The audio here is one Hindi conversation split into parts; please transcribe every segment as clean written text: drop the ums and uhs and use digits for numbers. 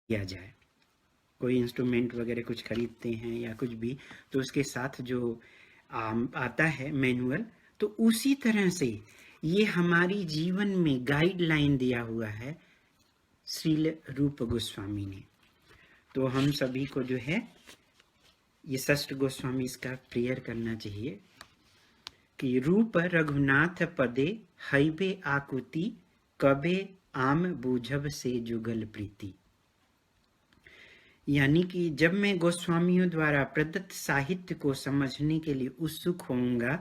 किया जाए। कोई इंस्ट्रूमेंट वगैरह कुछ खरीदते हैं या कुछ भी, तो उसके साथ जो आता है मैनुअल, तो उसी तरह से ये हमारी जीवन में गाइडलाइन दिया हुआ है श्रील रूप गोस्वामी ने। तो हम सभी को जो है ये षष्ठ गोस्वामी इसका प्रेयर करना चाहिए कि रूप रघुनाथ पदे हैबे आकुति, कबे आम बूझब से जुगल प्रीति। यानी कि जब मैं गोस्वामियों द्वारा प्रदत्त साहित्य को समझने के लिए उत्सुक होऊंगा,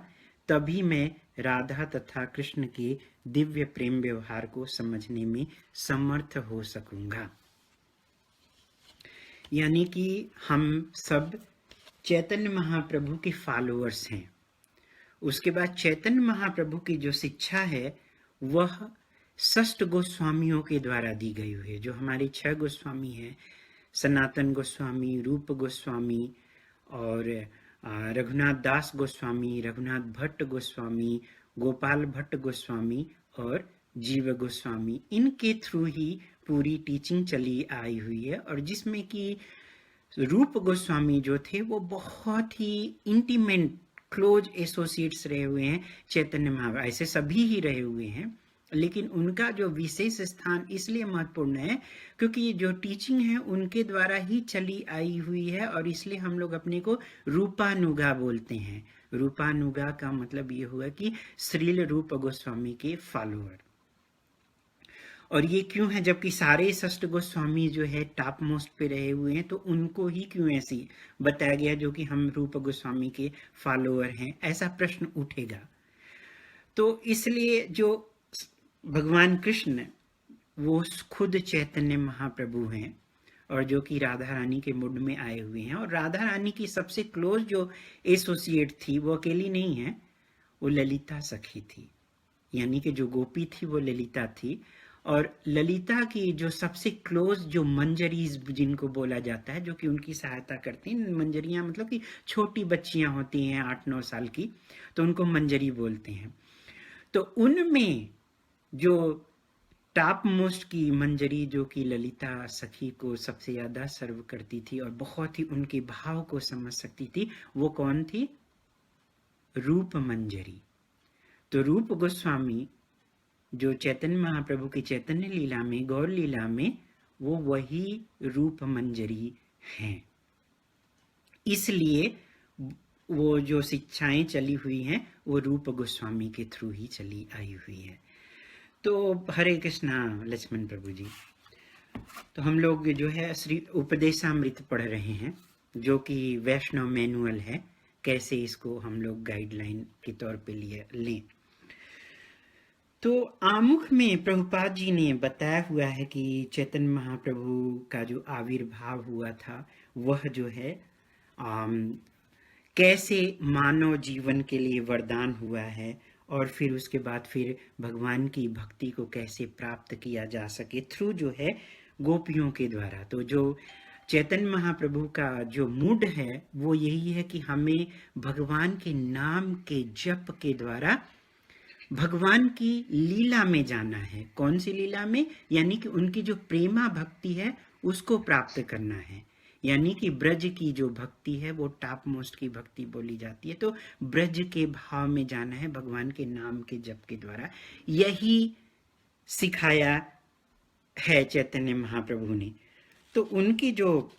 तभी मैं राधा तथा कृष्ण के दिव्य प्रेम व्यवहार को समझने में समर्थ हो सकूंगा। यानी कि हम सब चैतन्य महाप्रभु के फॉलोअर्स हैं। उसके बाद चैतन्य महाप्रभु की जो शिक्षा है वह षष्ठ गोस्वामियों के द्वारा दी गई हुई है। जो हमारे 6 गोस्वामी हैं, सनातन गोस्वामी, रूप गोस्वामी और रघुनाथ दास गोस्वामी, रघुनाथ भट्ट गोस्वामी, गोपाल भट्ट गोस्वामी और जीव गोस्वामी, इनके थ्रू ही पूरी टीचिंग चली आई हुई है। और जिसमें कि रूप गोस्वामी जो थे वो बहुत ही इंटीमेट क्लोज एसोसिएट्स रहे हुए हैं चैतन्य महाप्रभु, ऐसे सभी ही रहे हुए हैं, लेकिन उनका जो विशेष स्थान इसलिए महत्वपूर्ण है क्योंकि जो टीचिंग है उनके द्वारा ही चली आई हुई है, और इसलिए हम लोग अपने को रूपानुगा बोलते हैं। रूपानुगा का मतलब ये हुआ कि श्रील रूप गोस्वामी के फॉलोअर। और ये क्यों है, जबकि सारे षष्ठ गोस्वामी जो है टॉप मोस्ट पे रहे हुए हैं, तो उनको ही क्यों ऐसी बताया गया जो कि हम रूप गोस्वामी के फॉलोअर हैं, ऐसा प्रश्न उठेगा। तो इसलिए जो भगवान कृष्ण वो खुद चैतन्य महाप्रभु हैं और जो कि राधा रानी के मुड में आए हुए हैं, और राधा रानी की सबसे क्लोज जो एसोसिएट थी वो अकेली नहीं है, वो ललिता सखी थी। यानी कि जो गोपी थी वो ललिता थी, और ललिता की जो सबसे क्लोज जो मंजरीज जिनको बोला जाता है, जो कि उनकी सहायता करती हैं, मंजरियां मतलब कि छोटी बच्चियां होती हैं 8-9 साल की, तो उनको मंजरी बोलते हैं। तो उनमें जो टॉप मोस्ट की मंजरी जो कि ललिता सखी को सबसे ज़्यादा सर्व करती थी और बहुत ही उनके भाव को समझ सकती थी, वो कौन थी? रूप मंजरी। तो रूप गोस्वामी जो चैतन्य महाप्रभु की चैतन्य लीला में, गौर लीला में, वो वही रूप मंजरी हैं। इसलिए वो जो शिक्षाएं चली हुई हैं वो रूप गोस्वामी के थ्रू ही चली आई हुई है। तो हरे कृष्णा लक्ष्मण प्रभु जी। तो हम लोग जो है श्री उपदेशामृत पढ़ रहे हैं, जो कि वैष्णव मैनुअल है, कैसे इसको हम लोग गाइडलाइन के तौर पे लिए लें। तो आमुख में प्रभुपाद जी ने बताया हुआ है कि चैतन्य महाप्रभु का जो आविर्भाव हुआ था वह जो है कैसे मानव जीवन के लिए वरदान हुआ है, और फिर उसके बाद फिर भगवान की भक्ति को कैसे प्राप्त किया जा सके थ्रू जो है गोपियों के द्वारा। तो जो चैतन्य महाप्रभु का जो मूड है वो यही है कि हमें भगवान के नाम के जप के द्वारा भगवान की लीला में जाना है। कौन सी लीला में? यानी कि उनकी जो प्रेमा भक्ति है उसको प्राप्त करना है। यानी कि ब्रज की जो भक्ति है वो टॉप मोस्ट की भक्ति बोली जाती है। तो ब्रज के भाव में जाना है भगवान के नाम के जप के द्वारा। यही सिखाया है चैतन्य महाप्रभु ने। तो उनकी जो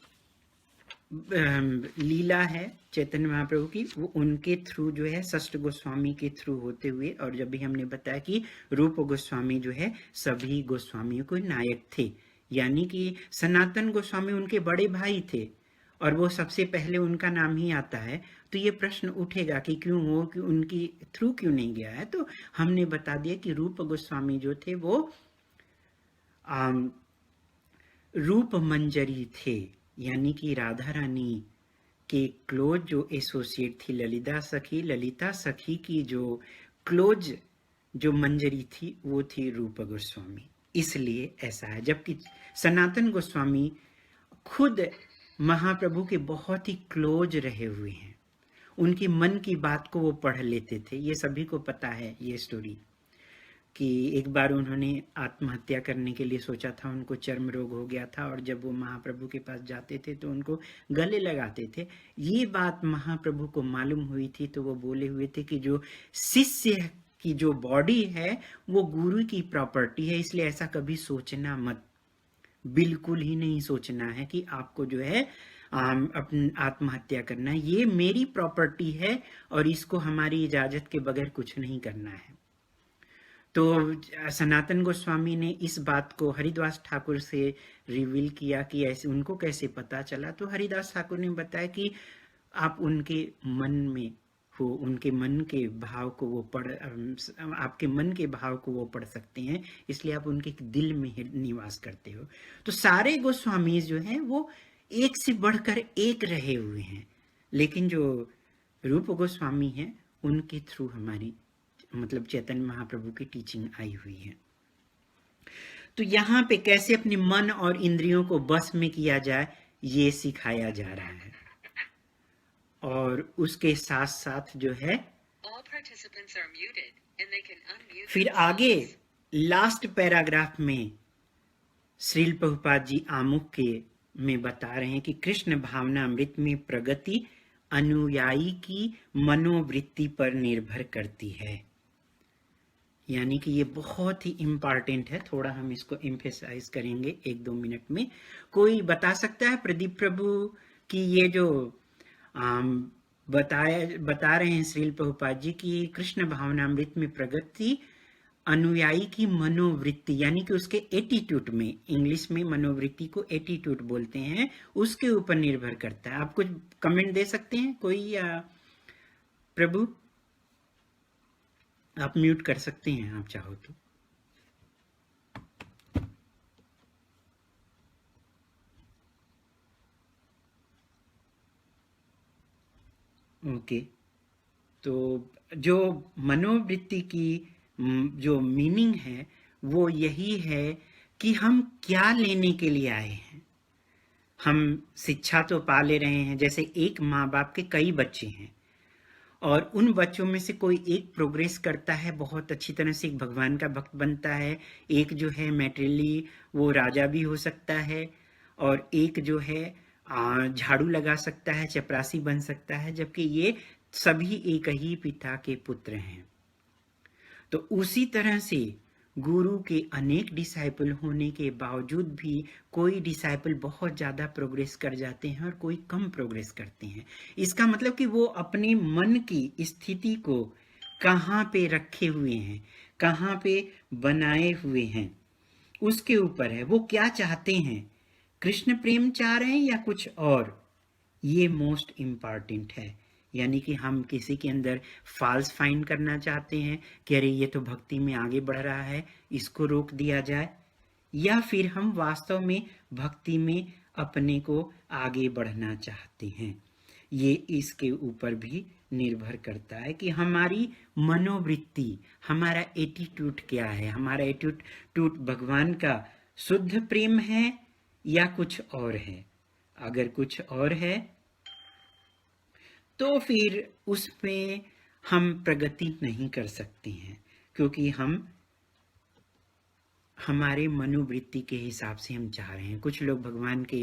लीला है चैतन्य महाप्रभु की, वो उनके थ्रू जो है षष्ठ गोस्वामी के थ्रू होते हुए, और जब भी हमने बताया कि रूप गोस्वामी जो है सभी गोस्वामियों को नायक थे, यानी कि सनातन गोस्वामी उनके बड़े भाई थे और वो सबसे पहले उनका नाम ही आता है। तो ये प्रश्न उठेगा कि क्यों वो कि उनकी थ्रू क्यों नहीं गया है। तो हमने बता दिया कि रूप गोस्वामी जो थे वो रूप मंजरी थे, यानी कि राधा रानी के क्लोज जो एसोसिएट थी ललिता सखी की जो क्लोज जो मंजरी थी वो थी रूप गोस्वामी, इसलिए ऐसा है। जबकि सनातन गोस्वामी खुद महाप्रभु के बहुत ही क्लोज रहे हुए हैं, उनकी मन की बात को वो पढ़ लेते थे, ये सभी को पता है ये स्टोरी। कि एक बार उन्होंने आत्महत्या करने के लिए सोचा था, उनको चर्म रोग हो गया था और जब वो महाप्रभु के पास जाते थे तो उनको गले लगाते थे। ये बात महाप्रभु को मालूम हुई थी तो वो बोले हुए थे कि जो शिष्य की जो बॉडी है वो गुरु की प्रॉपर्टी है, इसलिए ऐसा कभी सोचना मत, बिल्कुल ही नहीं सोचना है कि आपको जो है अपनी आत्महत्या करना है। ये मेरी प्रॉपर्टी है और इसको हमारी इजाजत के बगैर कुछ नहीं करना है। तो सनातन गोस्वामी ने इस बात को हरिदास ठाकुर से रिवील किया कि ऐसे उनको कैसे पता चला। तो हरिदास ठाकुर ने बताया कि आप उनके मन में हो, उनके मन के भाव को वो आपके मन के भाव को वो पढ़ सकते हैं, इसलिए आप उनके दिल में निवास करते हो। तो सारे गोस्वामी जो हैं वो एक से बढ़कर एक रहे हुए हैं, लेकिन जो रूप गोस्वामी हैं उनके थ्रू हमारी मतलब चैतन्य महाप्रभु की टीचिंग आई हुई है। तो यहाँ पे कैसे अपने मन और इंद्रियों को बस में किया जाए ये सिखाया जा रहा है। और उसके साथ साथ जो है फिर आगे लास्ट पैराग्राफ में श्रील प्रभुपाद जी आमुख के में बता रहे हैं कि कृष्ण भावना अमृत में प्रगति अनुयायी की मनोवृत्ति पर निर्भर करती है। यानी कि ये बहुत ही इम्पॉर्टेंट है, थोड़ा हम इसको एम्फेसाइज करेंगे 1-2 मिनट में। कोई बता सकता है प्रदीप प्रभु कि ये जो बता रहे हैं श्रील प्रभुपाद जी की कृष्ण भावनामृत में प्रगति अनुयायी की मनोवृत्ति, यानी कि उसके एटीट्यूड में, इंग्लिश में मनोवृत्ति को एटीट्यूड बोलते हैं, उसके ऊपर निर्भर करता है। आप कुछ कमेंट दे सकते हैं कोई, या प्रभु आप म्यूट कर सकते हैं आप चाहो तो। ओके, तो जो मनोवृत्ति की जो मीनिंग है वो यही है कि हम क्या लेने के लिए आए हैं। हम शिक्षा तो पा ले रहे हैं, जैसे एक माँ बाप के कई बच्चे हैं और उन बच्चों में से कोई एक प्रोग्रेस करता है, बहुत अच्छी तरह से एक भगवान का भक्त बनता है, एक जो है मैटेरियली वो राजा भी हो सकता है, और एक जो है झाड़ू लगा सकता है, चपरासी बन सकता है, जबकि ये सभी एक ही पिता के पुत्र हैं। तो उसी तरह से गुरु के अनेक डिसाइपल होने के बावजूद भी कोई डिसाइपल बहुत ज़्यादा प्रोग्रेस कर जाते हैं और कोई कम प्रोग्रेस करते हैं। इसका मतलब कि वो अपने मन की स्थिति को कहाँ पे रखे हुए हैं, कहाँ पे बनाए हुए हैं, उसके ऊपर है। वो क्या चाहते हैं, कृष्ण प्रेम चाह रहे हैं या कुछ और, ये मोस्ट इम्पॉर्टेंट है। यानी कि हम किसी के अंदर फॉल्स फाइंड करना चाहते हैं कि अरे ये तो भक्ति में आगे बढ़ रहा है, इसको रोक दिया जाए, या फिर हम वास्तव में भक्ति में अपने को आगे बढ़ना चाहते हैं। ये इसके ऊपर भी निर्भर करता है कि हमारी मनोवृत्ति, हमारा एटीट्यूड क्या है, हमारा एटीट्यूड भगवान का शुद्ध प्रेम है या कुछ और है। अगर कुछ और है तो फिर उसमें हम प्रगति नहीं कर सकते हैं, क्योंकि हम हमारे मनोवृत्ति के हिसाब से हम चाह रहे हैं। कुछ लोग भगवान के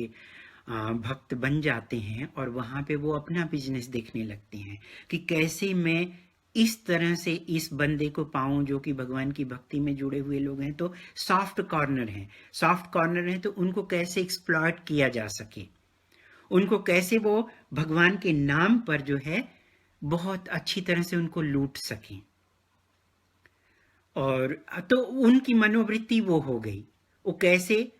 भक्त बन जाते हैं और वहाँ पे वो अपना बिजनेस देखने लगते हैं कि कैसे मैं इस तरह से इस बंदे को पाऊं जो कि भगवान की भक्ति में जुड़े हुए लोग हैं, तो सॉफ्ट कॉर्नर हैं, तो उनको कैसे एक्सप्लॉइट किया जा सके, उनको कैसे वो भगवान के नाम पर जो है बहुत अच्छी तरह से उनको लूट सकें। और तो उनकी मनोवृत्ति वो हो गई, वो कैसे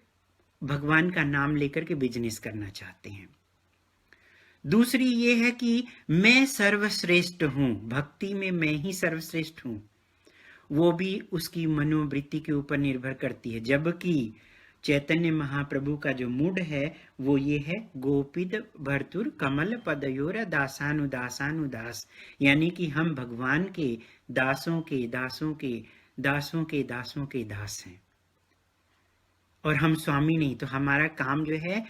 भगवान का नाम लेकर के बिजनेस करना चाहते हैं। दूसरी ये है कि मैं सर्वश्रेष्ठ हूं, भक्ति में मैं ही सर्वश्रेष्ठ हूं, वो भी उसकी मनोवृत्ति के ऊपर निर्भर करती है। जबकि चैतन्य महाप्रभु का जो मूड है वो ये है, गोपित भर्तुर कमल पदयोर दासानुदास, यानी कि हम भगवान के दासों के दासों के दासों के दासों के दास हैं और हम स्वामी नहीं। तो हमारा काम जो है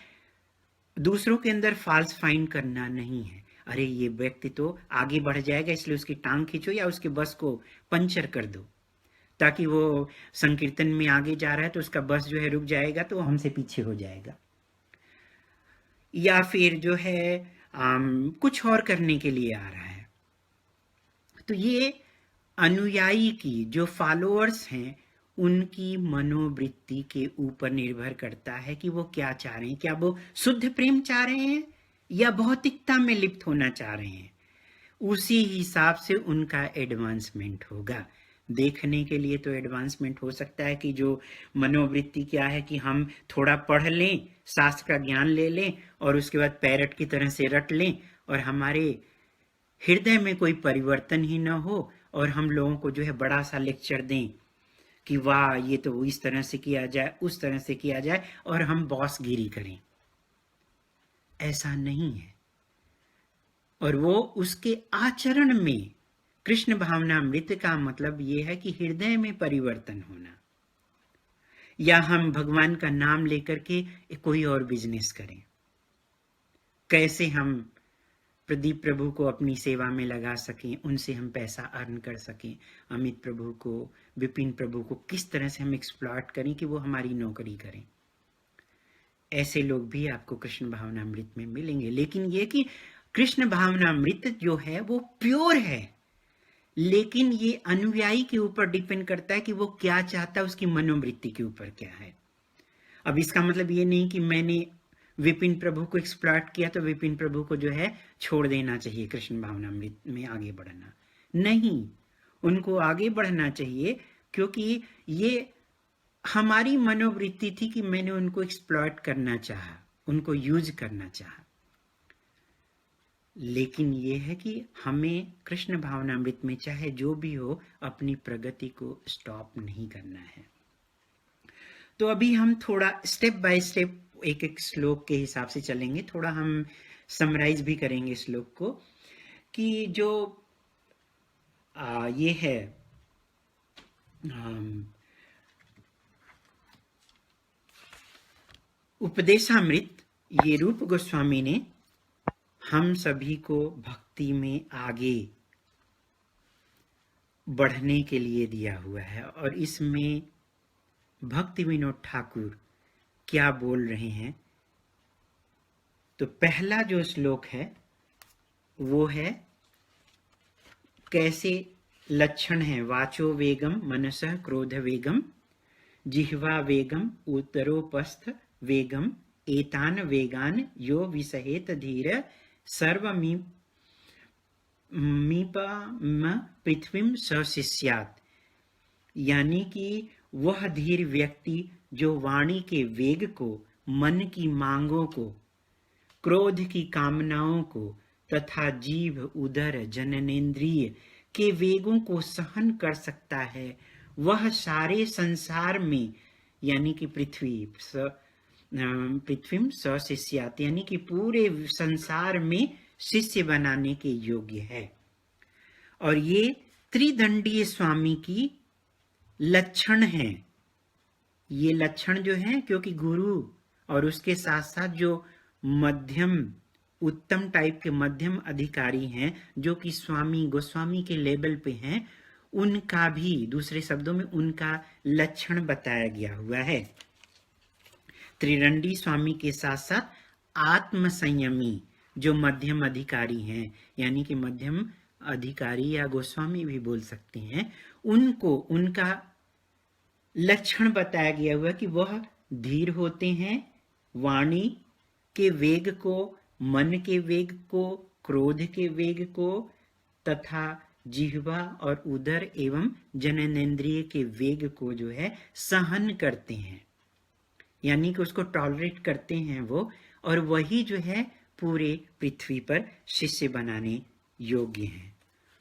दूसरों के अंदर फॉल्स फाइंड करना नहीं है। अरे ये व्यक्ति तो आगे बढ़ जाएगा इसलिए उसकी टांग खींचो या उसके बस को पंचर कर दो, ताकि वो संकीर्तन में आगे जा रहा है तो उसका बस जो है रुक जाएगा तो वो हमसे पीछे हो जाएगा, या फिर जो है कुछ और करने के लिए आ रहा है। तो ये अनुयायी की, जो फॉलोअर्स हैं, उनकी मनोवृत्ति के ऊपर निर्भर करता है कि वो क्या चाह रहे हैं। क्या वो शुद्ध प्रेम चाह रहे हैं या भौतिकता में लिप्त होना चाह रहे हैं। उसी हिसाब से उनका एडवांसमेंट होगा। देखने के लिए तो एडवांसमेंट हो सकता है कि जो मनोवृत्ति क्या है कि हम थोड़ा पढ़ लें, शास्त्र का ज्ञान ले लें और उसके बाद पैरट की तरह से रट लें और हमारे हृदय में कोई परिवर्तन ही ना हो और हम लोगों को जो है बड़ा सा लेक्चर दें कि वाह ये तो इस तरह से किया जाए, उस तरह से किया जाए, और हम बॉसगिरी करें। ऐसा नहीं है। और वो उसके आचरण में, कृष्ण भावनामृत का मतलब ये है कि हृदय में परिवर्तन होना। या हम भगवान का नाम लेकर के कोई और बिजनेस करें। कैसे हम प्रदीप प्रभु को अपनी सेवा में लगा सकें, उनसे हम पैसा अर्न कर सकें। अमित प्रभु को, विपिन प्रभु को किस तरह से हम एक्सप्लॉइट करें कि वो हमारी नौकरी करें। ऐसे लोग भी आपको कृष्ण भावनामृत में मिलेंगे। लेकिन ये कि कृष्ण भावनामृत जो है वो प्योर है, लेकिन ये अनुयायी के ऊपर डिपेंड करता है कि वो क्या चाहता है, उसकी मनोवृत्ति के ऊपर क्या है। अब इसका मतलब ये नहीं कि मैंने विपिन प्रभु को एक्सप्लॉइट किया तो विपिन प्रभु को जो है छोड़ देना चाहिए, कृष्ण भावनामृत में आगे बढ़ना नहीं। उनको आगे बढ़ना चाहिए, क्योंकि ये हमारी मनोवृत्ति थी कि मैंने उनको एक्सप्लॉइट करना चाहा, उनको यूज करना चाहा। लेकिन ये है कि हमें कृष्ण भावनामृत में चाहे जो भी हो, अपनी प्रगति को स्टॉप नहीं करना है। तो अभी हम थोड़ा स्टेप बाय स्टेप एक एक श्लोक के हिसाब से चलेंगे। थोड़ा हम समराइज भी करेंगे श्लोक को, कि जो ये है उपदेशामृत, ये रूप गोस्वामी ने हम सभी को भक्ति में आगे बढ़ने के लिए दिया हुआ है। और इसमें भक्ति विनोद ठाकुर क्या बोल रहे हैं, तो पहला जो श्लोक है वो है कैसे लक्षण है। वाचो वेगम मनसः क्रोध वेगम, जिह्वा वेगम उत्तरोपस्थ वेगम, एतान वेगान यो विसहेत धीर सर्वमीप पृथ्वीम सशिष्यात्। यानी कि वह धीर व्यक्ति जो वाणी के वेग को, मन की मांगों को, क्रोध की कामनाओं को तथा जीभ उदर जननेन्द्रिय के वेगों को सहन कर सकता है, वह सारे संसार में, यानी कि पृथ्वीम सशिष्यात्, यानी कि पूरे संसार में शिष्य बनाने के योग्य है। और ये त्रिदंडीय स्वामी की लक्षण है। ये लक्षण जो है, क्योंकि गुरु और उसके साथ साथ जो मध्यम उत्तम टाइप के मध्यम अधिकारी हैं, जो कि स्वामी गोस्वामी के लेवल पे हैं, उनका भी, दूसरे शब्दों में उनका लक्षण बताया गया हुआ है। त्रिदंडी स्वामी के साथ साथ आत्म संयमी जो मध्यम अधिकारी हैं, यानी कि मध्यम अधिकारी या गोस्वामी भी बोल सकते हैं, उनको उनका लक्षण बताया गया हुआ कि वह धीर होते हैं, वाणी के वेग को, मन के वेग को, क्रोध के वेग को तथा जिह्वा और उदर एवं जननेन्द्रिय के वेग को जो है सहन करते हैं, यानी कि उसको टॉलरेट करते हैं वो, और वही जो है पूरे पृथ्वी पर शिष्य बनाने योग्य हैं।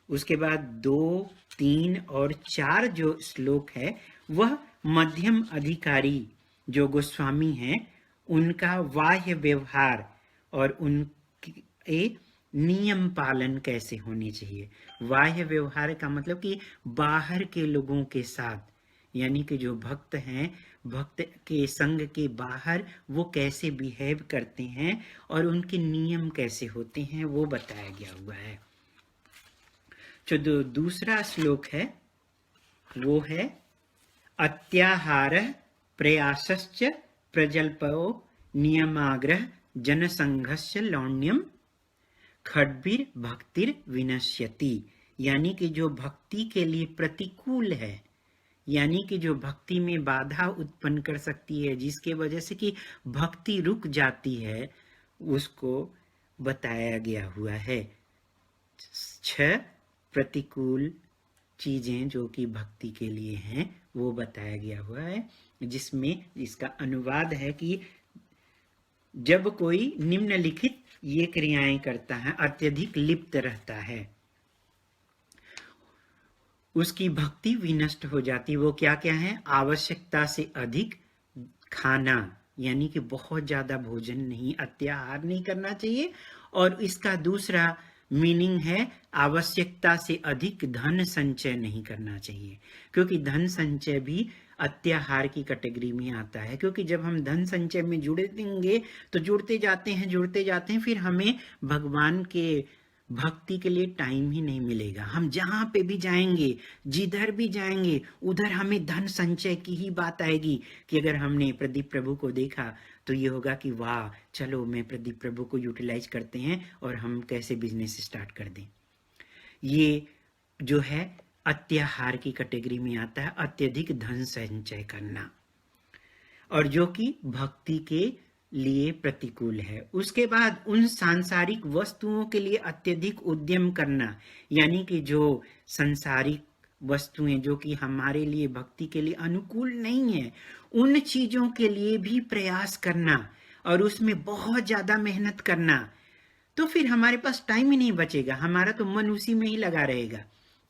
उसके बाद 2, 3 और 4 जो श्लोक है वह मध्यम अधिकारी जो गोस्वामी हैं उनका बाह्य व्यवहार और उनके नियम पालन कैसे होने चाहिए। बाह्य व्यवहार का मतलब कि बाहर के लोगों के साथ, यानी कि जो भक्त हैं, भक्त के संग के बाहर वो कैसे बिहेव करते हैं और उनके नियम कैसे होते हैं, वो बताया गया हुआ है। जो दूसरा श्लोक है वो है अत्याहार प्रयासश्च प्रजल्पो नियमाग्रह जनसंघस्य लौण्यम खड्भिर भक्तिर विनश्यति। यानी कि जो भक्ति के लिए प्रतिकूल है, यानी कि जो भक्ति में बाधा उत्पन्न कर सकती है, जिसके वजह से कि भक्ति रुक जाती है, उसको बताया गया हुआ है। 6 प्रतिकूल चीजें जो कि भक्ति के लिए हैं वो बताया गया हुआ है, जिसमें इसका अनुवाद है कि जब कोई निम्नलिखित ये क्रियाएं करता है, अत्यधिक लिप्त रहता है, उसकी भक्ति विनष्ट हो जाती। वो क्या क्या है? आवश्यकता से अधिक खाना, यानी कि बहुत ज्यादा भोजन नहीं, अत्याहार नहीं करना चाहिए। और इसका दूसरा मीनिंग है आवश्यकता से अधिक धन संचय नहीं करना चाहिए, क्योंकि धन संचय भी अत्याहार की कैटेगरी में आता है। क्योंकि जब हम धन संचय में जुड़ेंगे तो जुड़ते जाते हैं, फिर हमें भगवान के भक्ति के लिए टाइम ही नहीं मिलेगा। हम जहां पे भी जाएंगे, जिधर भी जाएंगे, उधर हमें धन संचय की ही बात आएगी। कि अगर हमने प्रदीप प्रभु को देखा तो ये होगा कि वाह, चलो मैं प्रदीप प्रभु को यूटिलाइज करते हैं और हम कैसे बिजनेस स्टार्ट कर दें। ये जो है अत्याहार की कैटेगरी में आता है, अत्यधिक धन संचय करना, और जो कि भक्ति के लिए प्रतिकूल है। उसके बाद उन सांसारिक वस्तुओं के लिए अत्यधिक उद्यम करना, यानी कि जो सांसारिक वस्तुएं जो कि हमारे लिए भक्ति के लिए अनुकूल नहीं है, उन चीजों के लिए भी प्रयास करना और उसमें बहुत ज्यादा मेहनत करना, तो फिर हमारे पास टाइम ही नहीं बचेगा। हमारा तो मन उसी में ही लगा रहेगा,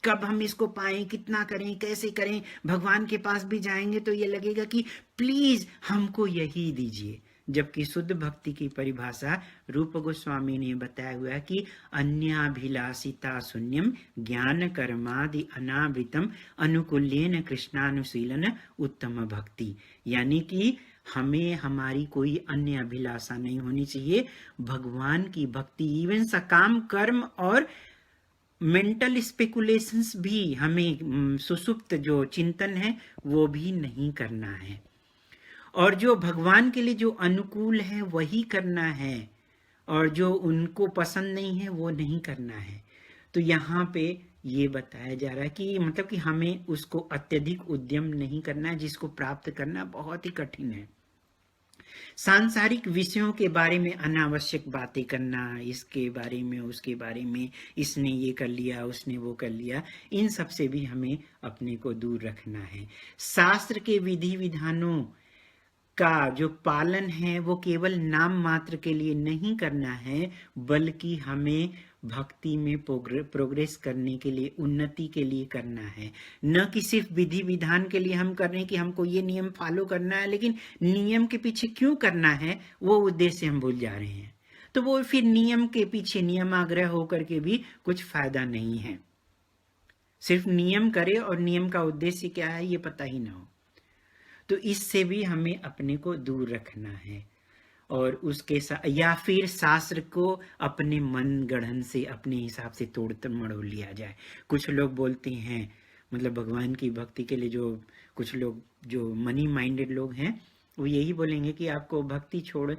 कब हम इसको पाएं, कितना करें, कैसे करें। भगवान के पास भी जाएंगे तो ये लगेगा कि प्लीज हमको यही दीजिए। जबकि शुद्ध भक्ति की परिभाषा रूप गोस्वामी ने बताया हुआ है कि अन्याभिलाषिता शून्यम ज्ञान कर्मादि अनावृतम अनुकूल्येन कृष्णानुशीलन उत्तम भक्ति। यानी कि हमें हमारी कोई अन्य अभिलाषा नहीं होनी चाहिए। भगवान की भक्ति, इवन सकाम कर्म और मेंटल स्पेकुलेशंस भी हमें, सुसुप्त जो चिंतन है वो भी नहीं करना है, और जो भगवान के लिए जो अनुकूल है वही करना है, और जो उनको पसंद नहीं है वो नहीं करना है। तो यहाँ पे ये बताया जा रहा है कि मतलब कि हमें उसको अत्यधिक उद्यम नहीं करना है, जिसको प्राप्त करना बहुत ही कठिन है। सांसारिक विषयों के बारे में अनावश्यक बातें करना, इसके बारे में, उसके बारे में, इसने ये कर लिया, उसने वो कर लिया, इन सब से भी हमें अपने को दूर रखना है। शास्त्र के विधि विधानों का जो पालन है वो केवल नाम मात्र के लिए नहीं करना है, बल्कि हमें भक्ति में प्रोग्रेस करने के लिए, उन्नति के लिए करना है। न कि सिर्फ विधि विधान के लिए हम कर रहे हैं कि हमको ये नियम फॉलो करना है, लेकिन नियम के पीछे क्यों करना है वो उद्देश्य हम भूल जा रहे हैं। तो वो फिर नियम के पीछे नियमाग्रह होकर के भी कुछ फायदा नहीं है। सिर्फ नियम करे और नियम का उद्देश्य क्या है ये पता ही ना हो, तो इससे भी हमें अपने को दूर रखना है। और उसके साथ, या फिर शास्त्र को अपने मन गढ़न से, अपने हिसाब से तोड़ मड़ोड़ लिया जाए। कुछ लोग बोलते हैं, मतलब भगवान की भक्ति के लिए जो कुछ लोग जो मनी माइंडेड लोग हैं, वो यही बोलेंगे कि आपको भक्ति छोड़,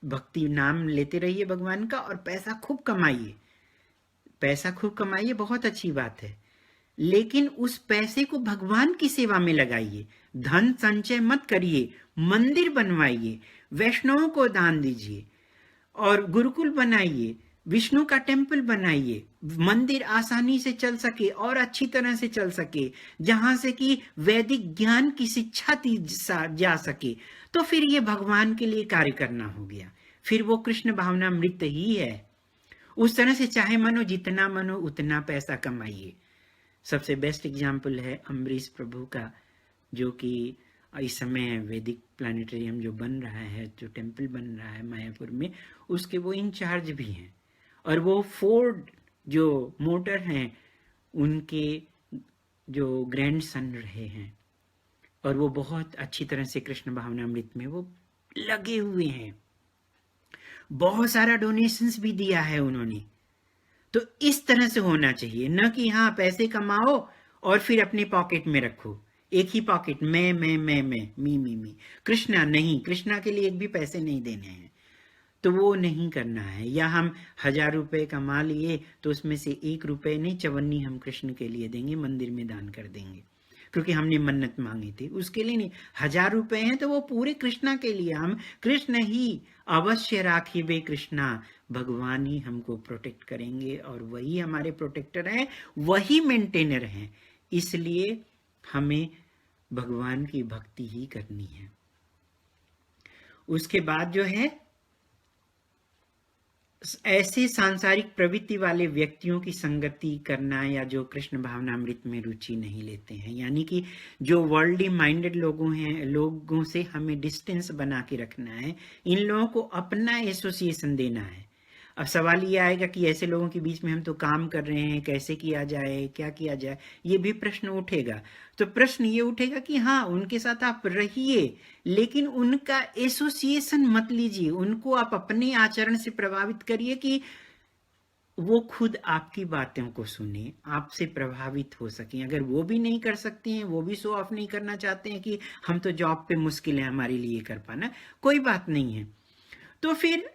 भक्ति नाम लेते रहिए भगवान का और पैसा खूब कमाइए। पैसा खूब कमाइए, बहुत अच्छी बात है, लेकिन उस पैसे को भगवान की सेवा में लगाइए। धन संचय मत करिए, मंदिर बनवाइए, वैष्णवों को दान दीजिए, और गुरुकुल बनाइए, विष्णु का टेम्पल बनाइए, मंदिर आसानी से चल सके और अच्छी तरह से चल सके, जहां से कि वैदिक ज्ञान की शिक्षा दी जा सके। तो फिर ये भगवान के लिए कार्य करना हो गया, फिर वो कृष्ण भावनामृत ही है। उस तरह से चाहे मनो, जितना मनो उतना पैसा कमाइए। सबसे बेस्ट एग्जाम्पल है अम्बरीश प्रभु का, जो कि इस समय वैदिक प्लानिटेरियम जो बन रहा है, जो टेम्पल बन रहा है मायापुर में, उसके वो इंचार्ज भी हैं। और वो फोर्ड जो मोटर हैं उनके जो ग्रैंडसन रहे हैं, और वो बहुत अच्छी तरह से कृष्ण भावनामृत में वो लगे हुए हैं। बहुत सारा डोनेशंस भी दिया है उन्होंने। तो इस तरह से होना चाहिए, न कि हाँ पैसे कमाओ और फिर अपने पॉकेट में रखो, एक ही पॉकेट, मैं मी। कृष्णा नहीं, कृष्णा के लिए एक भी पैसे नहीं देने हैं, तो वो नहीं करना है। या हम 1000 रुपये कमा लिए तो उसमें से 1 रुपये नहीं, 54 हम कृष्ण के लिए देंगे, मंदिर में दान कर देंगे, क्योंकि हमने मन्नत मांगी थी, उसके लिए नहीं। 1000 रुपये हैं तो वो पूरे कृष्णा के लिए, हम कृष्ण ही अवश्य राखिबे कृष्णा, भगवान ही हमको प्रोटेक्ट करेंगे और वही हमारे प्रोटेक्टर हैं, वही मेंटेनर हैं। इसलिए हमें भगवान की भक्ति ही करनी है। उसके बाद जो है, ऐसे सांसारिक प्रवृत्ति वाले व्यक्तियों की संगति करना, या जो कृष्ण भावनामृत में रुचि नहीं लेते हैं, यानी कि जो वर्ल्डली माइंडेड लोगों से हमें डिस्टेंस बना के रखना है। इन लोगों को अपना एसोसिएशन देना है। अब सवाल ये आएगा कि ऐसे लोगों के बीच में हम तो काम कर रहे हैं, कैसे किया जाए, क्या किया जाए, ये भी प्रश्न उठेगा। तो प्रश्न ये उठेगा कि हाँ, उनके साथ आप रहिए, लेकिन उनका एसोसिएशन मत लीजिए, उनको आप अपने आचरण से प्रभावित करिए कि वो खुद आपकी बातों को सुने, आपसे प्रभावित हो सके। अगर वो भी नहीं कर सकते हैं, वो भी शो ऑफ नहीं करना चाहते हैं कि हम तो जॉब पे मुश्किल है हमारे लिए कर पाना, कोई बात नहीं है, तो फिर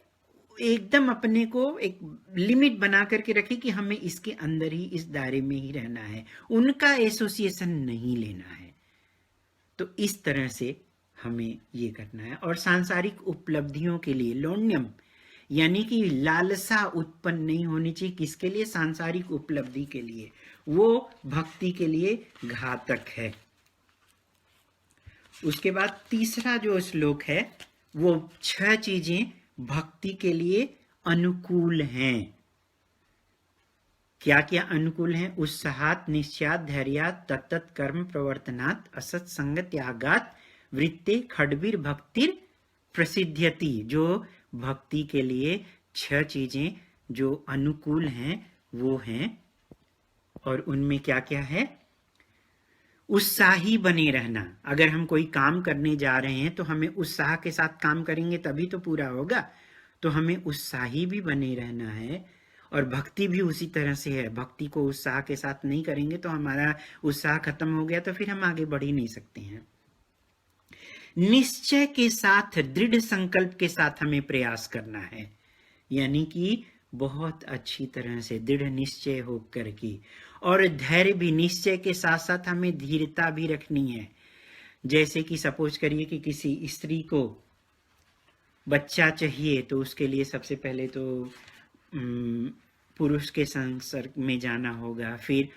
एकदम अपने को एक लिमिट बना करके रखें कि हमें इसके अंदर ही, इस दायरे में ही रहना है, उनका एसोसिएशन नहीं लेना है। तो इस तरह से हमें ये करना है। और सांसारिक उपलब्धियों के लिए लोण्यम, यानी कि लालसा उत्पन्न नहीं होनी चाहिए। किसके लिए? सांसारिक उपलब्धि के लिए। वो भक्ति के लिए घातक है। उसके बाद तीसरा जो श्लोक है, वो 6 चीजें भक्ति के लिए अनुकूल हैं। क्या क्या अनुकूल हैं? उत्साहात, निश्चयात, धैर्यात, तत्त कर्म प्रवर्तनात्, असत संग त्यागात, वृत्ते खड्वीर भक्तिर प्रसिद्ध्यति। जो भक्ति के लिए 6 चीजें जो अनुकूल हैं वो हैं, और उनमें क्या क्या है? उत्साही बने रहना। अगर हम कोई काम करने जा रहे हैं तो हमें उत्साह के साथ काम करेंगे तभी तो पूरा होगा। तो हमें उत्साही भी बने रहना है, और भक्ति भी उसी तरह से है। भक्ति को उत्साह के साथ नहीं करेंगे तो हमारा उत्साह खत्म हो गया तो फिर हम आगे बढ़ ही नहीं सकते हैं। निश्चय के साथ, दृढ़ संकल्प के साथ हमें प्रयास करना है, यानी कि बहुत अच्छी तरह से दृढ़ निश्चय होकर के, और धैर्य भी, निश्चय के साथ साथ हमें धीरता भी रखनी है। जैसे कि सपोज करिए कि किसी स्त्री को बच्चा चाहिए, तो उसके लिए सबसे पहले तो पुरुष के संसर्ग में जाना होगा, फिर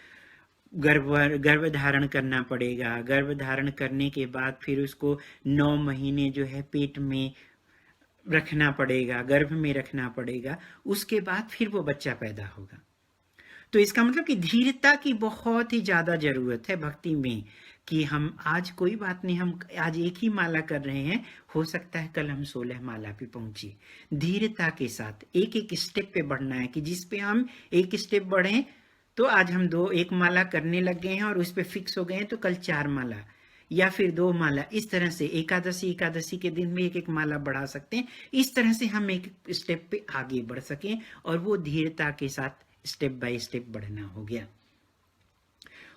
गर्भ धारण करना पड़ेगा। गर्भ धारण करने के बाद फिर उसको 9 महीने जो है पेट में रखना पड़ेगा, गर्भ में रखना पड़ेगा, उसके बाद फिर वो बच्चा पैदा होगा। तो इसका मतलब कि धीरता की बहुत ही ज्यादा जरूरत है भक्ति में, कि हम आज कोई बात नहीं, हम आज एक ही माला कर रहे हैं, हो सकता है कल हम 16 माला पे पहुंचे। धीरता के साथ एक एक स्टेप पे बढ़ना है, कि जिस पे हम एक स्टेप बढ़े तो आज हम 1 माला करने लग गए हैं और उस पे फिक्स हो गए हैं, तो कल 4 माला या फिर 2 माला, इस तरह से एकादशी के दिन में एक एक माला बढ़ा सकते हैं। इस तरह से हम एक स्टेप पे आगे बढ़ सकें, और वो धीरता के साथ स्टेप बाय स्टेप बढ़ना हो गया।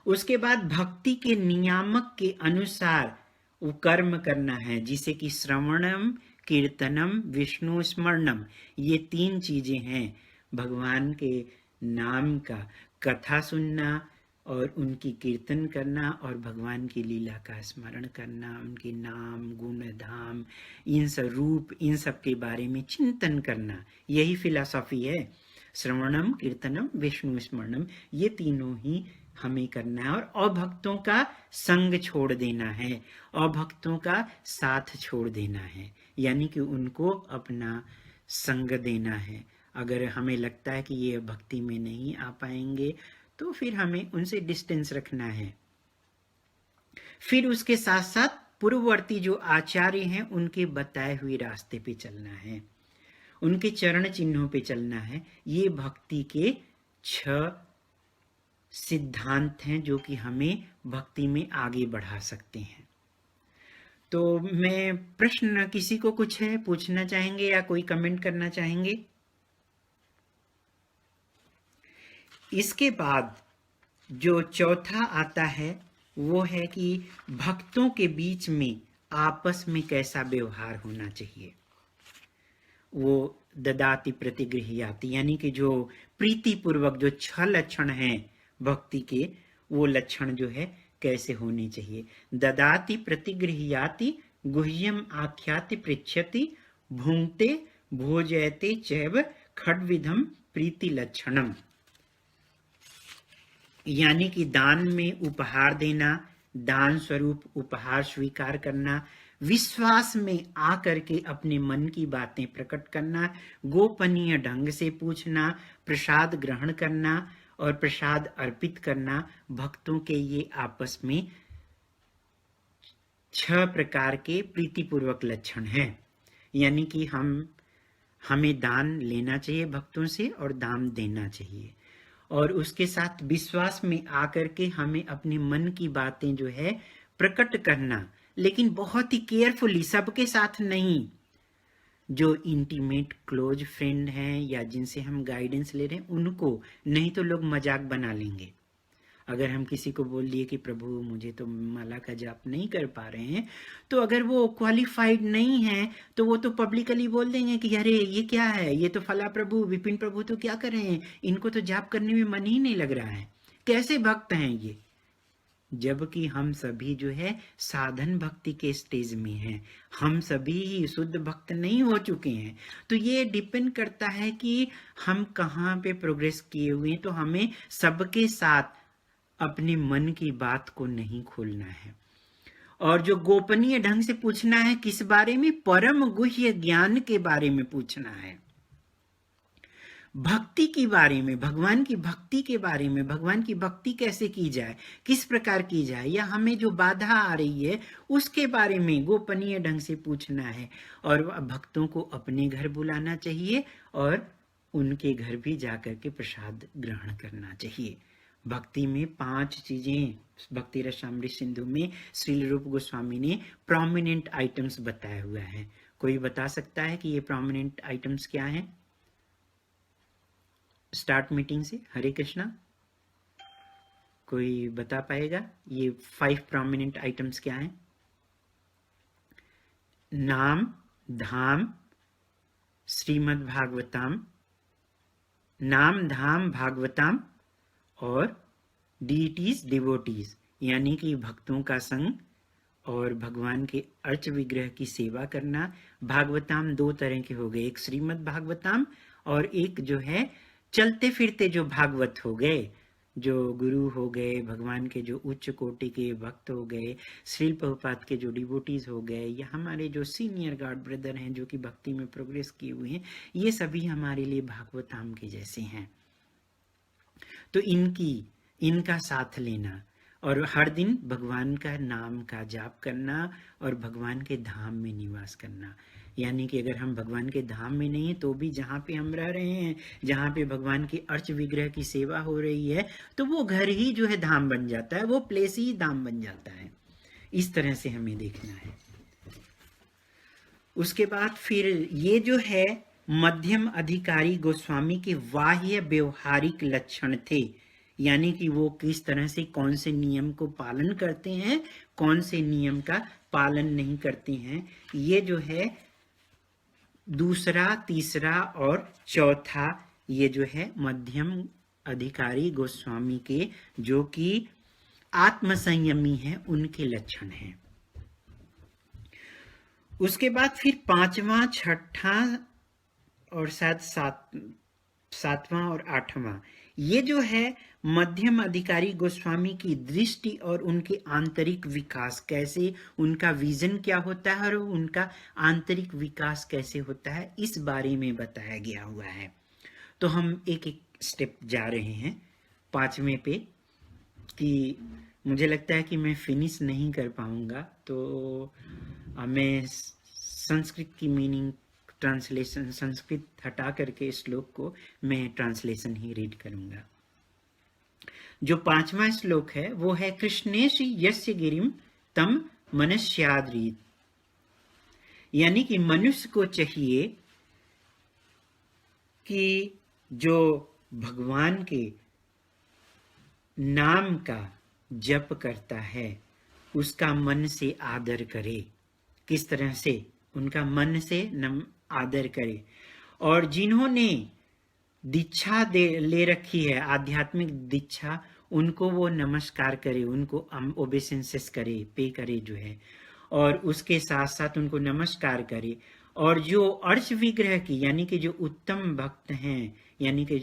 उसके बाद भक्ति के नियामक के अनुसार वो कर्म करना है, जिसे कि श्रवणम, कीर्तनम, विष्णु स्मरणम, ये 3 चीजें हैं भगवान के नाम का। कथा सुनना और उनकी कीर्तन करना, और भगवान की लीला का स्मरण करना, उनके नाम, गुण, धाम, इन सब रूप, इन सब के बारे में चिंतन करना, यही फिलॉसफी है। श्रवणम, कीर्तनम, विष्णु स्मरणम, ये तीनों ही हमें करना है। और अभक्तों का संग छोड़ देना है, अभक्तों का साथ छोड़ देना है, यानी कि उनको अपना संग देना है। अगर हमें लगता है कि ये भक्ति में नहीं आ पाएंगे तो फिर हमें उनसे डिस्टेंस रखना है। फिर उसके साथ साथ पूर्ववर्ती जो आचार्य हैं उनके बताए हुए रास्ते पे चलना है, उनके चरण चिन्हों पे चलना है। ये भक्ति के 6 सिद्धांत हैं जो कि हमें भक्ति में आगे बढ़ा सकते हैं। तो मैं प्रश्न, किसी को कुछ है पूछना चाहेंगे या कोई कमेंट करना चाहेंगे? इसके बाद जो चौथा आता है वो है कि भक्तों के बीच में आपस में कैसा व्यवहार होना चाहिए। वो ददाति प्रतिगृह्याति, यानी कि जो प्रीति पूर्वक जो 6 लक्षण हैं भक्ति के, वो लक्षण जो है कैसे होने चाहिए। ददाति प्रतिगृह्याति गुह्यम आख्याति पृच्छति भुंक्ते भोजयते चैव खड्विधम प्रीति लक्षणम। यानी कि दान में उपहार देना, दान स्वरूप उपहार स्वीकार करना, विश्वास में आकर के अपने मन की बातें प्रकट करना, गोपनीय ढंग से पूछना, प्रसाद ग्रहण करना और प्रसाद अर्पित करना, भक्तों के ये आपस में 6 प्रकार के प्रीतिपूर्वक लक्षण हैं। यानी कि हमें दान लेना चाहिए भक्तों से और दान देना चाहिए, और उसके साथ विश्वास में आकर के हमें अपने मन की बातें जो है प्रकट करना, लेकिन बहुत ही केयरफुली, सबके साथ नहीं। जो इंटीमेट क्लोज फ्रेंड हैं या जिनसे हम गाइडेंस ले रहे हैं उनको, नहीं तो लोग मजाक बना लेंगे। अगर हम किसी को बोल दिए कि प्रभु मुझे तो माला का जाप नहीं कर पा रहे हैं, तो अगर वो क्वालिफाइड नहीं है तो वो तो पब्लिकली बोल देंगे कि अरे ये क्या है, ये तो फला प्रभु विपिन प्रभु तो क्या कर रहे हैं, इनको तो जाप करने में मन ही नहीं लग रहा है, कैसे भक्त हैं ये। जबकि हम सभी जो है साधन भक्ति के स्टेज में हैं, हम सभी ही शुद्ध भक्त नहीं हो चुके हैं। तो ये डिपेंड करता है कि हम कहाँ पे प्रोग्रेस किए हुए हैं। तो हमें सबके साथ अपने मन की बात को नहीं खोलना है, और जो गोपनीय ढंग से पूछना है किस बारे में, परम गुह्य ज्ञान के बारे में पूछना है, भक्ति के बारे में, भगवान की भक्ति के बारे में, भगवान की भक्ति कैसे की जाए, किस प्रकार की जाए, या हमें जो बाधा आ रही है उसके बारे में गोपनीय ढंग से पूछना है। और भक्तों को अपने घर बुलाना चाहिए और उनके घर भी जाकर के प्रसाद ग्रहण करना चाहिए। भक्ति में 5 चीजें भक्ति रसामृत सिंधु में श्रील रूप गोस्वामी ने प्रोमिनेंट आइटम्स बताया हुआ है। कोई बता सकता है कि ये प्रोमिनेंट आइटम्स क्या हैं? स्टार्ट मीटिंग से हरे कृष्णा, कोई बता पाएगा ये 5 प्रोमिनेंट आइटम्स क्या हैं? नाम, धाम, श्रीमद् भागवतम, नाम धाम भागवतम और डीटीज डिवोटीज, यानी कि भक्तों का संग और भगवान के अर्च विग्रह की सेवा करना। भागवतम 2 तरह के हो गए, एक श्रीमद् भागवतम और एक जो है चलते फिरते जो भागवत हो गए, जो गुरु हो गए, भगवान के जो उच्च कोटि के भक्त हो गए, श्रील प्रभुपाद के जो डिवोटीज हो गए, या हमारे जो सीनियर गॉड ब्रदर हैं जो कि भक्ति में प्रोग्रेस किए हुए हैं, ये सभी हमारे लिए भागवतम के जैसे हैं। तो इनका साथ लेना और हर दिन भगवान का नाम का जाप करना और भगवान के धाम में निवास करना। यानी कि अगर हम भगवान के धाम में नहीं है तो भी जहाँ पे हम रह रहे हैं, जहाँ पे भगवान के अर्च विग्रह की सेवा हो रही है, तो वो घर ही जो है धाम बन जाता है, वो प्लेस ही धाम बन जाता है। इस तरह से हमें देखना है। उसके बाद फिर ये जो है मध्यम अधिकारी गोस्वामी के बाह्य व्यवहारिक लक्षण थे, यानी कि वो किस तरह से कौन से नियम को पालन करते हैं, कौन से नियम का पालन नहीं करते हैं। ये जो है दूसरा, तीसरा और चौथा, ये जो है मध्यम अधिकारी गोस्वामी के जो कि आत्मसंयमी हैं उनके लक्षण हैं। उसके बाद फिर 5वां, 6ठा और शायद 7वां और 8वां, ये जो है मध्यम अधिकारी गोस्वामी की दृष्टि और उनके आंतरिक विकास, कैसे उनका विजन क्या होता है और उनका आंतरिक विकास कैसे होता है, इस बारे में बताया गया हुआ है। तो हम एक एक स्टेप जा रहे हैं 5वें पे, कि मुझे लगता है कि मैं फिनिश नहीं कर पाऊंगा, तो मैं संस्कृत की मीनिंग ट्रांसलेशन, संस्कृत हटा करके श्लोक को मैं ट्रांसलेशन ही रीड करूंगा। जो 5वां श्लोक है वो है कृष्णेशि यस्य गिरिम तम मनस्याद्रीत, यानी कि मनुष्य को चाहिए कि जो भगवान के नाम का जप करता है उसका मन से आदर करे। किस तरह से? उनका मन से आदर करे। और जिन्होंने दीक्षा ले रखी है, आध्यात्मिक दीक्षा, उनको वो नमस्कार करे, उनको ओबेसेंसेस करे, पे करे जो है, और उसके साथ साथ उनको नमस्कार करे। और जो अर्च विग्रह की यानी कि जो उत्तम भक्त हैं, यानी कि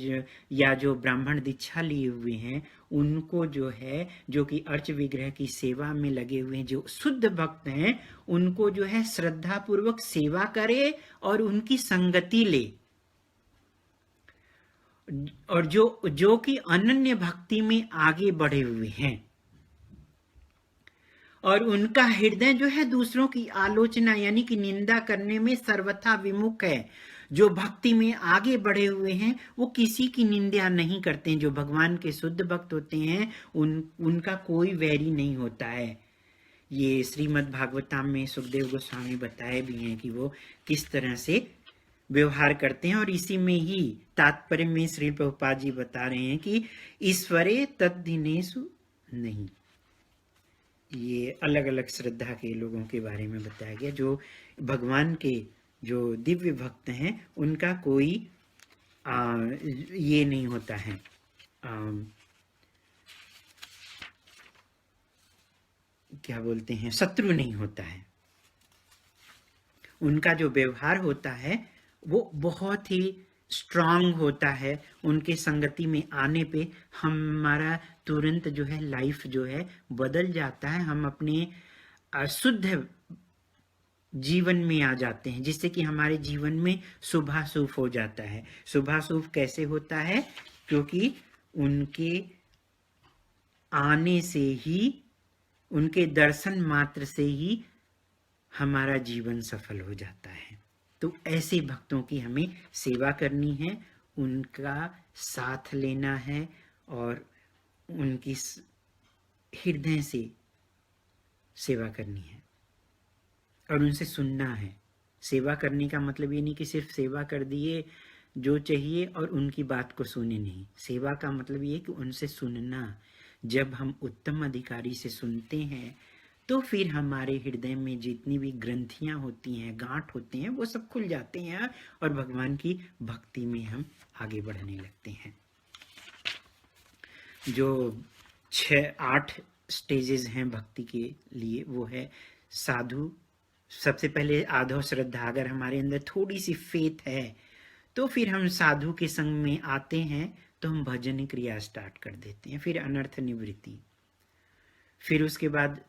जो ब्राह्मण दीक्षा लिए हुए हैं, उनको जो है, जो कि अर्च विग्रह की सेवा में लगे हुए हैं, जो शुद्ध भक्त हैं, उनको जो है श्रद्धा पूर्वक सेवा करे और उनकी संगति ले। और जो कि अनन्य भक्ति में आगे बढ़े हुए हैं और उनका हृदय जो है दूसरों की आलोचना यानी कि निंदा करने में सर्वथा विमुख है। जो भक्ति में आगे बढ़े हुए हैं वो किसी की निंदा नहीं करते हैं। जो भगवान के शुद्ध भक्त होते हैं उनका कोई वैरी नहीं होता है। ये श्रीमद् भागवतम में सुखदेव गोस्वामी बताए भी हैं कि वो किस तरह से व्यवहार करते हैं। और इसी में ही तात्पर्य में श्री प्रभुपाद जी बता रहे हैं कि ईश्वरे तद्दिनेषु नहीं। ये अलग अलग श्रद्धा के लोगों के बारे में बताया गया। जो भगवान के जो दिव्य भक्त हैं उनका कोई ये नहीं होता है, क्या बोलते हैं, शत्रु नहीं होता है। उनका जो व्यवहार होता है वो बहुत ही स्ट्रांग होता है। उनके संगति में आने पे हमारा तुरंत जो है लाइफ जो है बदल जाता है। हम अपने शुद्ध जीवन में आ जाते हैं, जिससे कि हमारे जीवन में शुभाशुभ हो जाता है। शुभाशुभ कैसे होता है? क्योंकि उनके आने से ही, उनके दर्शन मात्र से ही हमारा जीवन सफल हो जाता है। तो ऐसे भक्तों की हमें सेवा करनी है, उनका साथ लेना है और उनकी हृदय से सेवा करनी है और उनसे सुनना है। सेवा करने का मतलब ये नहीं कि सिर्फ सेवा कर दिए जो चाहिए और उनकी बात को सुने नहीं। सेवा का मतलब ये कि उनसे सुनना। जब हम उत्तम अधिकारी से सुनते हैं तो फिर हमारे हृदय में जितनी भी ग्रंथियां होती हैं, गांठ होते हैं, वो सब खुल जाते हैं और भगवान की भक्ति में हम आगे बढ़ने लगते हैं। जो 6-8 स्टेजेस हैं भक्ति के लिए, वो है साधु। सबसे पहले आधो श्रद्धा। अगर हमारे अंदर थोड़ी सी फेथ है तो फिर हम साधु के संग में आते हैं तो हम भजन क्रिया स्टार्ट कर देते हैं। फिर अनर्थ निवृत्ति। फिर उसके बाद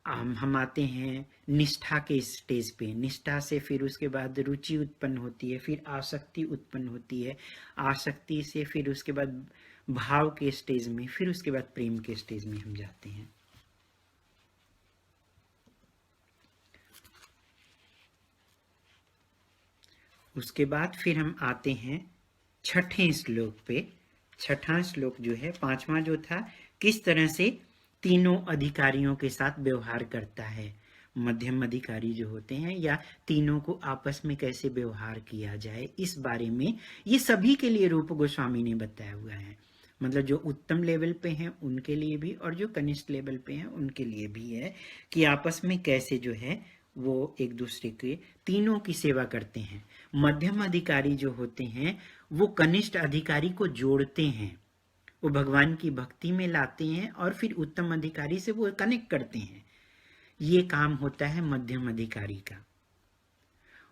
हम आते हैं निष्ठा के स्टेज पे। निष्ठा से फिर उसके बाद रुचि उत्पन्न होती है, फिर आसक्ति उत्पन्न होती है। आसक्ति से फिर उसके बाद भाव के स्टेज में, फिर उसके बाद प्रेम के स्टेज में हम जाते हैं। उसके बाद फिर हम आते हैं छठे श्लोक पे। छठा श्लोक जो है, 5वां जो था, किस तरह से तीनों अधिकारियों के साथ व्यवहार करता है। मध्यम अधिकारी जो होते हैं या तीनों को आपस में कैसे व्यवहार किया जाए, इस बारे में ये सभी के लिए रूप गोस्वामी ने बताया हुआ है। मतलब जो उत्तम लेवल पे हैं उनके लिए भी और जो कनिष्ठ लेवल पे हैं उनके लिए भी है कि आपस में कैसे जो है वो एक दूसरे के तीनों की सेवा करते हैं। मध्यम अधिकारी जो होते हैं वो कनिष्ठ अधिकारी को जोड़ते हैं, वो भगवान की भक्ति में लाते हैं और फिर उत्तम अधिकारी से वो कनेक्ट करते हैं। ये काम होता है मध्यम अधिकारी का।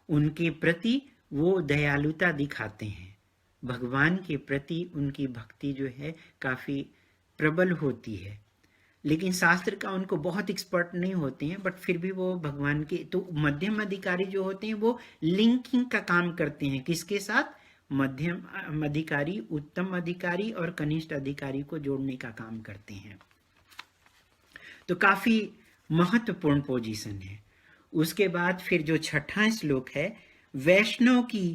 उनके प्रति वो दयालुता दिखाते हैं। भगवान के प्रति उनकी भक्ति जो है काफी प्रबल होती है, लेकिन शास्त्र का उनको बहुत एक्सपर्ट नहीं होते हैं, बट फिर भी वो भगवान के। तो मध्यम अधिकारी जो होते हैं वो लिंकिंग का काम करते हैं। किसके साथ? मध्यम अधिकारी, उत्तम अधिकारी और कनिष्ठ अधिकारी को जोड़ने का काम करते हैं। तो काफी महत्वपूर्ण पोजीशन है। उसके बाद फिर जो छठा श्लोक है, वैष्णव की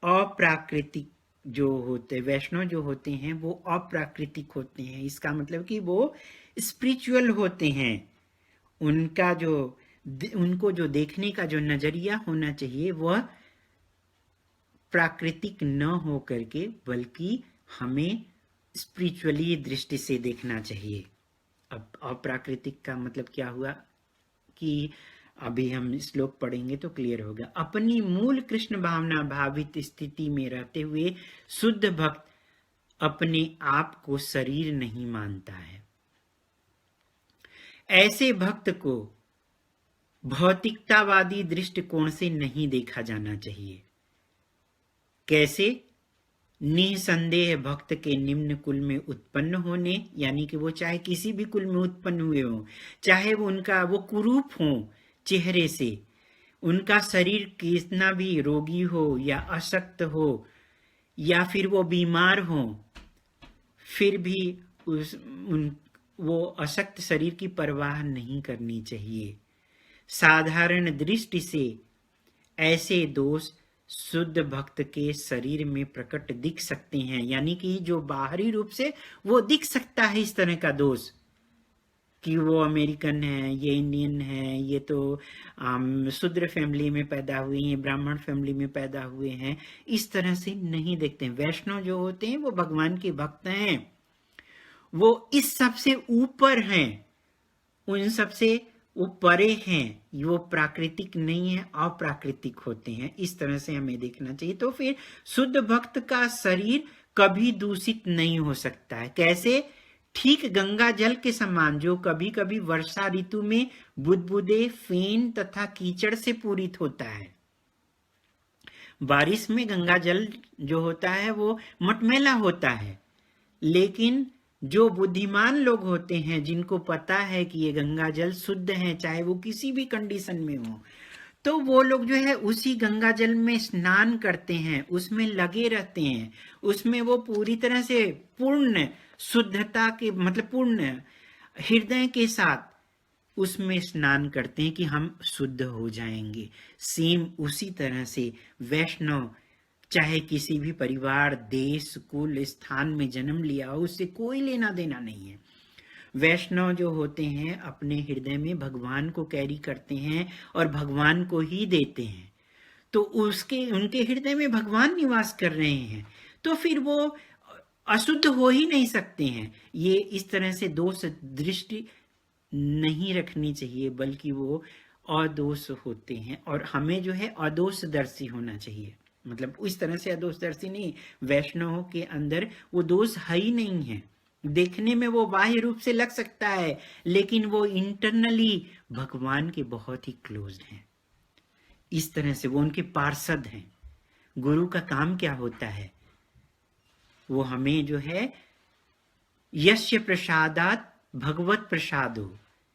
अप्राकृतिक जो होते, वैष्णव जो होते हैं वो अप्राकृतिक होते हैं। इसका मतलब कि वो स्पिरिचुअल होते हैं। उनका जो उनको जो देखने का जो नजरिया होना चाहिए वह प्राकृतिक न हो करके, बल्कि हमें स्पिरिचुअली दृष्टि से देखना चाहिए। अब अप्राकृतिक का मतलब क्या हुआ कि अभी हम श्लोक पढ़ेंगे तो क्लियर होगा। अपनी मूल कृष्ण भावना भावित स्थिति में रहते हुए शुद्ध भक्त अपने आप को शरीर नहीं मानता है। ऐसे भक्त को भौतिकतावादी दृष्टिकोण से नहीं देखा जाना चाहिए। कैसे? निसंदेह भक्त के निम्न कुल में उत्पन्न होने, यानी कि वो चाहे किसी भी कुल में उत्पन्न हुए हो, चाहे वो कुरूप हो चेहरे से, उनका शरीर कितना भी रोगी हो या अशक्त हो या फिर वो बीमार हो, फिर भी वो अशक्त शरीर की परवाह नहीं करनी चाहिए। साधारण दृष्टि से ऐसे दोष शुद्ध भक्त के शरीर में प्रकट दिख सकते हैं, यानी कि जो बाहरी रूप से वो दिख सकता है इस तरह का दोष कि वो अमेरिकन है, ये इंडियन है, ये तो शूद्र फैमिली में पैदा हुए हैं, ब्राह्मण फैमिली में पैदा हुए हैं, इस तरह से नहीं देखते हैं। वैष्णव जो होते हैं वो भगवान के भक्त हैं, वो इस सबसे ऊपर हैं, उन सबसे वो परे हैं, वो प्राकृतिक नहीं है, अप्राकृतिक होते हैं। इस तरह से हमें देखना चाहिए। तो फिर शुद्ध भक्त का शरीर कभी दूषित नहीं हो सकता है। कैसे? ठीक गंगा जल के समान, जो कभी कभी वर्षा ऋतु में बुदबुदे, फेन तथा कीचड़ से पूरित होता है। बारिश में गंगा जल जो होता है वो मटमैला होता है, लेकिन जो बुद्धिमान लोग होते हैं, जिनको पता है कि ये गंगा जल शुद्ध है, चाहे वो किसी भी कंडीशन में हो, तो वो लोग जो है उसी गंगा जल में स्नान करते हैं, उसमें लगे रहते हैं, उसमें वो पूरी तरह से पूर्ण शुद्धता के मतलब पूर्ण हृदय के साथ उसमें स्नान करते हैं कि हम शुद्ध हो जाएंगे। सेम उसी तरह से वैष्णव चाहे किसी भी परिवार, देश, कुल, स्थान में जन्म लिया हो, उससे कोई लेना देना नहीं है। वैष्णव जो होते हैं अपने हृदय में भगवान को कैरी करते हैं और भगवान को ही देते हैं, तो उनके हृदय में भगवान निवास कर रहे हैं, तो फिर वो अशुद्ध हो ही नहीं सकते हैं। ये इस तरह से दोष दृष्टि नहीं रखनी चाहिए, बल्कि वो अदोष होते हैं और हमें जो है अदोषदर्शी होना चाहिए। मतलब इस तरह से अदोषदर्शी नहीं, वैष्णव के अंदर वो दोष है ही नहीं है। देखने में वो बाह्य रूप से लग सकता है, लेकिन वो इंटरनली भगवान के बहुत ही क्लोज हैं। इस तरह से वो उनके पार्षद हैं। गुरु का काम क्या होता है? वो हमें जो है यस्य प्रसादात भगवत प्रसादो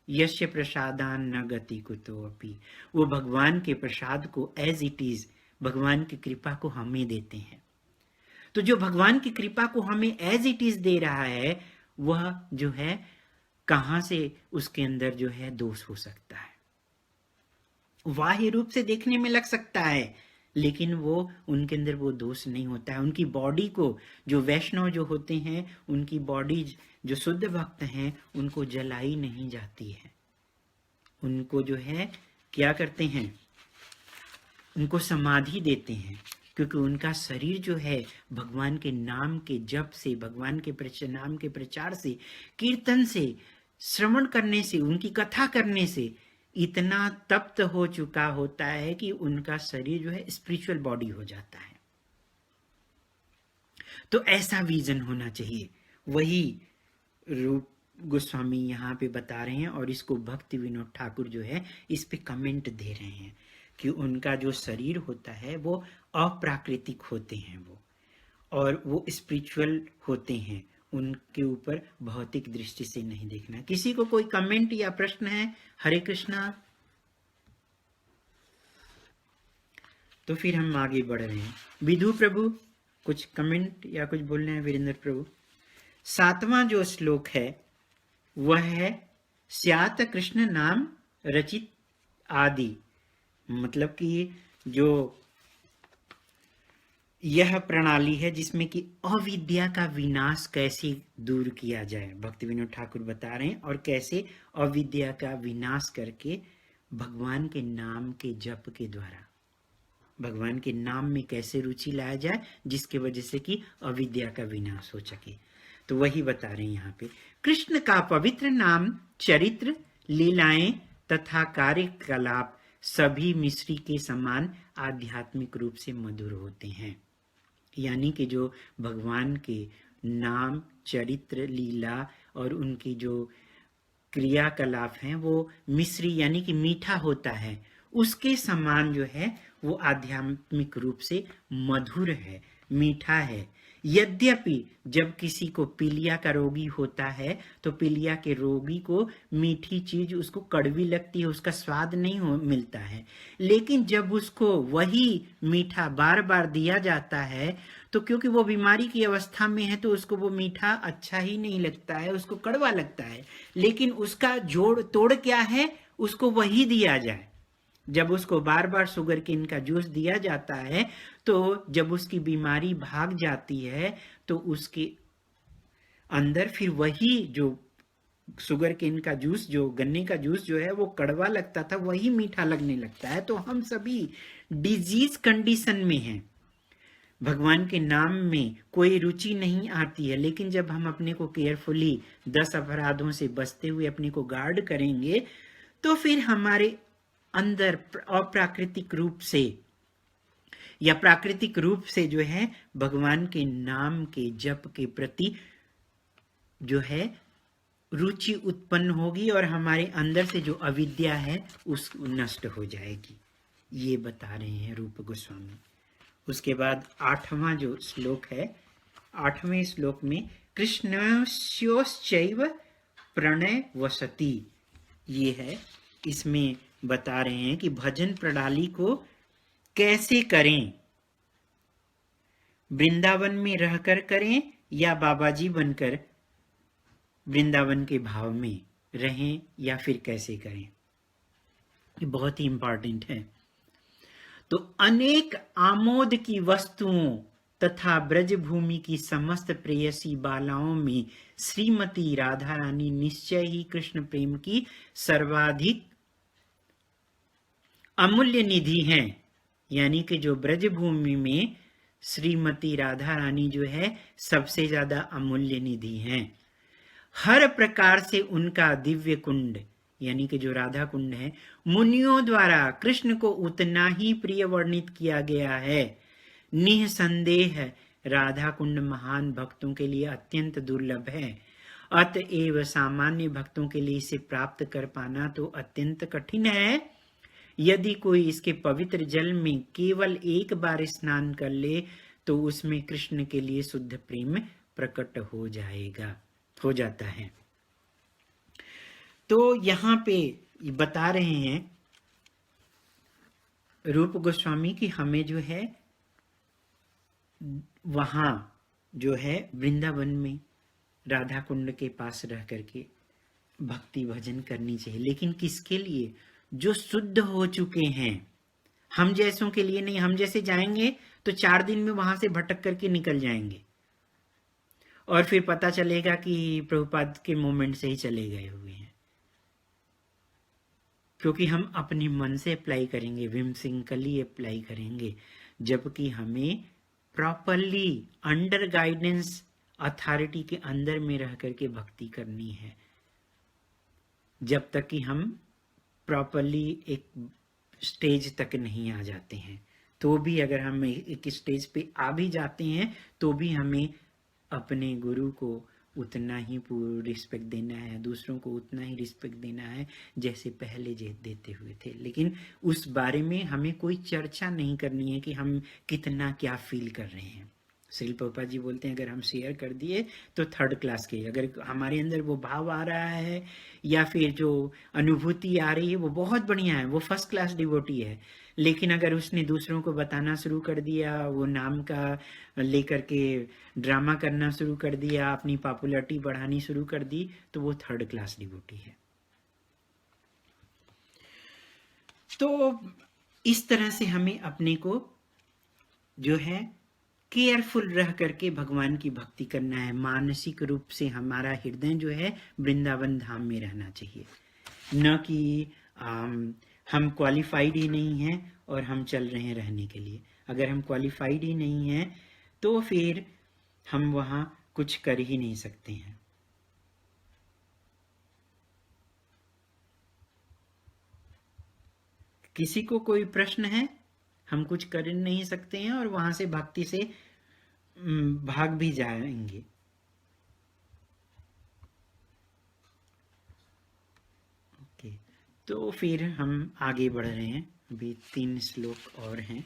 यस्य प्रसादान न गति कुतो अपि, वो भगवान के प्रसाद को एज इट इज, भगवान की कृपा को हमें देते हैं। तो जो भगवान की कृपा को हमें एज इट इज दे रहा है, वह जो है कहां से उसके अंदर जो है दोष हो सकता है? बाह्य रूप से देखने में लग सकता है, लेकिन वो उनके अंदर वो दोष नहीं होता है। उनकी बॉडी को, जो वैष्णव जो होते हैं, उनकी बॉडी जो शुद्ध भक्त हैं, उनको जलाई नहीं जाती है। उनको जो है क्या करते हैं? उनको समाधि देते हैं, क्योंकि उनका शरीर जो है भगवान के नाम के जप से, भगवान के नाम के प्रचार से, कीर्तन से, श्रवण करने से, उनकी कथा करने से इतना तप्त हो चुका होता है कि उनका शरीर जो है स्पिरिचुअल बॉडी हो जाता है। तो ऐसा विजन होना चाहिए। वही रूप गोस्वामी यहाँ पे बता रहे हैं और इसको भक्ति विनोद ठाकुर जो है इस पे कमेंट दे रहे हैं कि उनका जो शरीर होता है वो अप्राकृतिक होते हैं वो, और वो स्पिरिचुअल होते हैं। उनके ऊपर भौतिक दृष्टि से नहीं देखना। किसी को कोई कमेंट या प्रश्न है? हरे कृष्णा। तो फिर हम आगे बढ़ रहे हैं। विधु प्रभु कुछ कमेंट या कुछ बोल रहे हैं? वीरेंद्र प्रभु, 7वां जो श्लोक है वह है स्यात कृष्ण नाम रचित आदि, मतलब कि जो यह प्रणाली है जिसमें कि अविद्या का विनाश कैसे दूर किया जाए, भक्ति विनोद ठाकुर बता रहे हैं, और कैसे अविद्या का विनाश करके भगवान के नाम के जप के द्वारा भगवान के नाम में कैसे रुचि लाया जाए, जिसके वजह से कि अविद्या का विनाश हो सके। तो वही बता रहे हैं यहाँ पे। कृष्ण का पवित्र नाम, चरित्र, लीलाएं तथा कार्यकलाप सभी मिश्री के समान आध्यात्मिक रूप से मधुर होते हैं। यानी कि जो भगवान के नाम, चरित्र, लीला और उनकी जो क्रियाकलाप हैं वो मिश्री यानी कि मीठा होता है, उसके समान जो है वो आध्यात्मिक रूप से मधुर है, मीठा है। यद्यपि जब किसी को पीलिया का रोगी होता है तो पीलिया के रोगी को मीठी चीज उसको कड़वी लगती है, उसका स्वाद नहीं मिलता है, लेकिन जब उसको वही मीठा बार बार दिया जाता है तो क्योंकि वो बीमारी की अवस्था में है तो उसको वो मीठा अच्छा ही नहीं लगता है, उसको कड़वा लगता है। लेकिन उसका जोड़ तोड़ क्या है, उसको वही दिया जाए। जब उसको बार बार शुगर केन का जूस दिया जाता है तो जब उसकी बीमारी भाग जाती है तो उसके अंदर फिर वही जो शुगर केन का जूस, जो गन्ने का जूस जो है वो कड़वा लगता था, वही मीठा लगने लगता है। तो हम सभी डिजीज कंडीशन में हैं, भगवान के नाम में कोई रुचि नहीं आती है, लेकिन जब हम अपने को केयरफुली 10 अपराधों से बचते हुए अपने को गार्ड करेंगे तो फिर हमारे अंदर अप्राकृतिक रूप से या प्राकृतिक रूप से जो है भगवान के नाम के जप के प्रति जो है रुचि उत्पन्न होगी और हमारे अंदर से जो अविद्या है उस नष्ट हो जाएगी। ये बता रहे हैं रूप गोस्वामी। उसके बाद 8वां जो श्लोक है, 8वें श्लोक में कृष्णस्योश्चैव प्रणय वसति, ये है। इसमें बता रहे हैं कि भजन प्रणाली को कैसे करें, वृंदावन में रहकर करें या बाबाजी बनकर वृंदावन के भाव में रहें, या फिर कैसे करें। ये बहुत ही इंपॉर्टेंट है। तो अनेक आमोद की वस्तुओं तथा ब्रजभूमि की समस्त प्रेयसी बालाओं में श्रीमती राधा रानी निश्चय ही कृष्ण प्रेम की सर्वाधिक अमूल्य निधि हैं। यानी कि जो ब्रजभूमि में श्रीमती राधा रानी जो है सबसे ज्यादा अमूल्य निधि हैं। हर प्रकार से उनका दिव्य कुंड यानी कि जो राधा कुंड है मुनियों द्वारा कृष्ण को उतना ही प्रिय वर्णित किया गया है। निसंदेह राधा कुंड महान भक्तों के लिए अत्यंत दुर्लभ है, अतएव सामान्य भक्तों के लिए इसे प्राप्त कर पाना तो अत्यंत कठिन है। यदि कोई इसके पवित्र जल में केवल एक बार स्नान कर ले तो उसमें कृष्ण के लिए शुद्ध प्रेम प्रकट हो जाता है। तो यहाँ पे बता रहे हैं रूप गोस्वामी कि हमें जो है वहां जो है वृंदावन में राधा कुंड के पास रह करके भक्ति भजन करनी चाहिए, लेकिन किसके लिए? जो शुद्ध हो चुके हैं, हम जैसों के लिए नहीं। हम जैसे जाएंगे तो 4 दिन में वहां से भटक करके निकल जाएंगे और फिर पता चलेगा कि प्रभुपाद के मोमेंट से ही चले गए हुए हैं, क्योंकि हम अपने मन से अप्लाई करेंगे, विमसिंकली अप्लाई करेंगे, जबकि हमें प्रॉपरली अंडर गाइडेंस अथॉरिटी के अंदर में रह करके भक्ति करनी है। जब तक कि हम प्रॉपरली एक स्टेज तक नहीं आ जाते हैं, तो भी अगर हम एक स्टेज पे आ भी जाते हैं तो भी हमें अपने गुरु को उतना ही पूरा रिस्पेक्ट देना है, दूसरों को उतना ही रिस्पेक्ट देना है जैसे पहले देते हुए थे। लेकिन उस बारे में हमें कोई चर्चा नहीं करनी है कि हम कितना क्या फील कर रहे हैं। श्रील प्रभुपाद जी बोलते हैं अगर हम शेयर कर दिए तो 3rd क्लास के, अगर हमारे अंदर वो भाव आ रहा है या फिर जो अनुभूति आ रही है वो बहुत बढ़िया है, वो 1st क्लास डिवोटी है। लेकिन अगर उसने दूसरों को बताना शुरू कर दिया, वो नाम का लेकर के ड्रामा करना शुरू कर दिया, अपनी पॉपुलैरिटी बढ़ानी शुरू कर दी, तो वो 3rd क्लास डिवोटी है। तो इस तरह से हमें अपने को जो है केयरफुल रह करके भगवान की भक्ति करना है। मानसिक रूप से हमारा हृदय जो है वृंदावन धाम में रहना चाहिए, न कि हम क्वालिफाइड ही नहीं हैं और हम चल रहे हैं रहने के लिए। अगर हम क्वालिफाइड ही नहीं हैं तो फिर हम वहाँ कुछ कर ही नहीं सकते हैं। किसी को कोई प्रश्न है? हम कुछ कर नहीं सकते हैं और वहां से भक्ति से भाग भी जाएंगे। ओके, तो फिर हम आगे बढ़ रहे हैं। अभी 3 श्लोक और हैं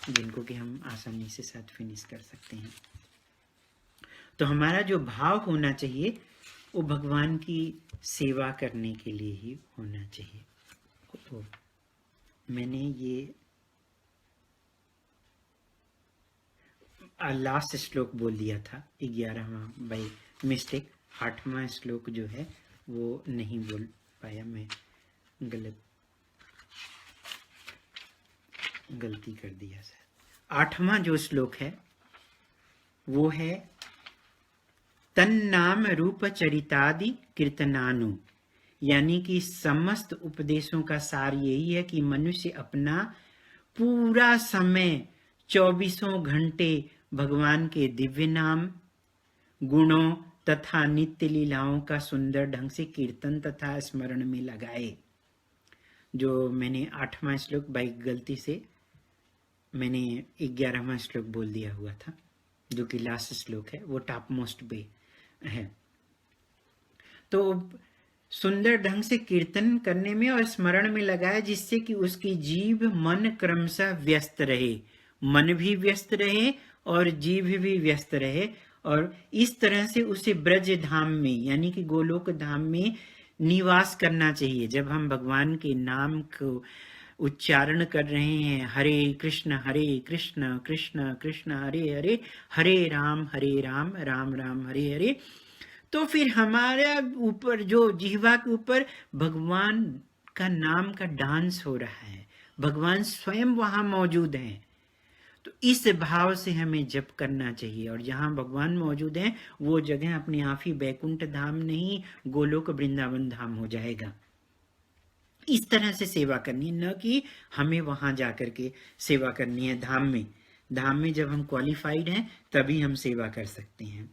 जिनको कि हम आसानी से साथ फिनिश कर सकते हैं। तो हमारा जो भाव होना चाहिए वो भगवान की सेवा करने के लिए ही होना चाहिए। तो मैंने ये लास्ट श्लोक बोल दिया था 11वां बाई मिस्टेक। 8वां श्लोक जो है वो नहीं बोल पाया, मैं गलती कर दिया सर। 8वां जो श्लोक है वो है तन्नाम रूप चरितादि कीर्तनानु, यानी कि समस्त उपदेशों का सार यही है कि मनुष्य अपना पूरा समय 24 घंटे भगवान के दिव्य नाम, गुणों तथा नित्य लीलाओं का सुंदर ढंग से कीर्तन तथा स्मरण में लगाए। जो मैंने 8वां श्लोक बाई गलती से मैंने 11वां श्लोक बोल दिया हुआ था, जो कि लास्ट श्लोक है, वो टॉप मोस्ट पे है। तो सुंदर ढंग से कीर्तन करने में और स्मरण में लगाए, जिससे कि उसकी जीभ मन क्रमशः व्यस्त रहे, मन भी व्यस्त रहे और जीभ भी व्यस्त रहे, और इस तरह से उसे ब्रज धाम में यानी कि गोलोक धाम में निवास करना चाहिए। जब हम भगवान के नाम को उच्चारण कर रहे हैं, हरे कृष्ण कृष्ण कृष्ण हरे हरे, हरे राम राम राम हरे हरे, तो फिर हमारे ऊपर जो जिह्वा के ऊपर भगवान का नाम का डांस हो रहा है, भगवान स्वयं वहां मौजूद हैं। तो इस भाव से हमें जप करना चाहिए, और जहां भगवान मौजूद हैं वो जगह अपने आप ही बैकुंठ धाम नहीं, गोलोक वृंदावन धाम हो जाएगा। इस तरह से सेवा करनी है, न कि हमें वहां जाकर के सेवा करनी है। धाम में जब हम क्वालिफाइड हैं तभी हम सेवा कर सकते हैं।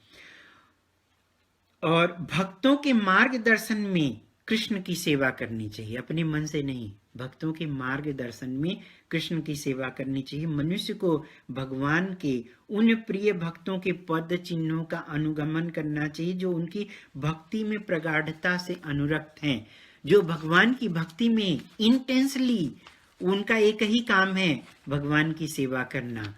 और भक्तों के मार्गदर्शन में कृष्ण की सेवा करनी चाहिए, अपने मन से नहीं। भक्तों के मार्गदर्शन में कृष्ण की सेवा करनी चाहिए। मनुष्य को भगवान के उन प्रिय भक्तों के पद चिन्हों का अनुगमन करना चाहिए जो उनकी भक्ति में प्रगाढ़ता से अनुरक्त हैं, जो भगवान की भक्ति में इंटेंसली, उनका एक ही काम है भगवान की सेवा करना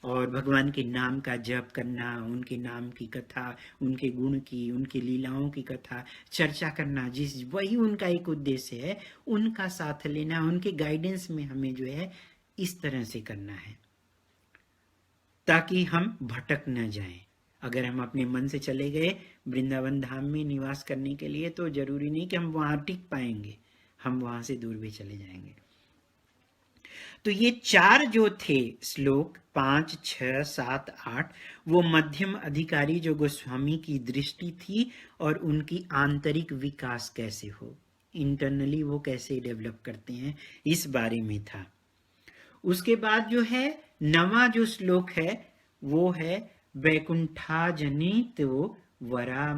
और भगवान के नाम का जप करना, उनके नाम की कथा, उनके गुण की, उनकी लीलाओं की कथा चर्चा करना, वही उनका एक उद्देश्य है। उनका साथ लेना, उनके गाइडेंस में हमें जो है इस तरह से करना है ताकि हम भटक न जाएं। अगर हम अपने मन से चले गए वृंदावन धाम में निवास करने के लिए, तो जरूरी नहीं कि हम वहां टिक पाएंगे, हम वहां से दूर भी चले जाएंगे। तो ये 4 जो थे श्लोक 5, 6, 7, 8, वो मध्यम अधिकारी जो गोस्वामी की दृष्टि थी और उनकी आंतरिक विकास कैसे हो, इंटरनली वो कैसे डेवलप करते हैं, इस बारे में था। उसके बाद जो है 9वां जो श्लोक है वो है वैकुंठा जनित वरा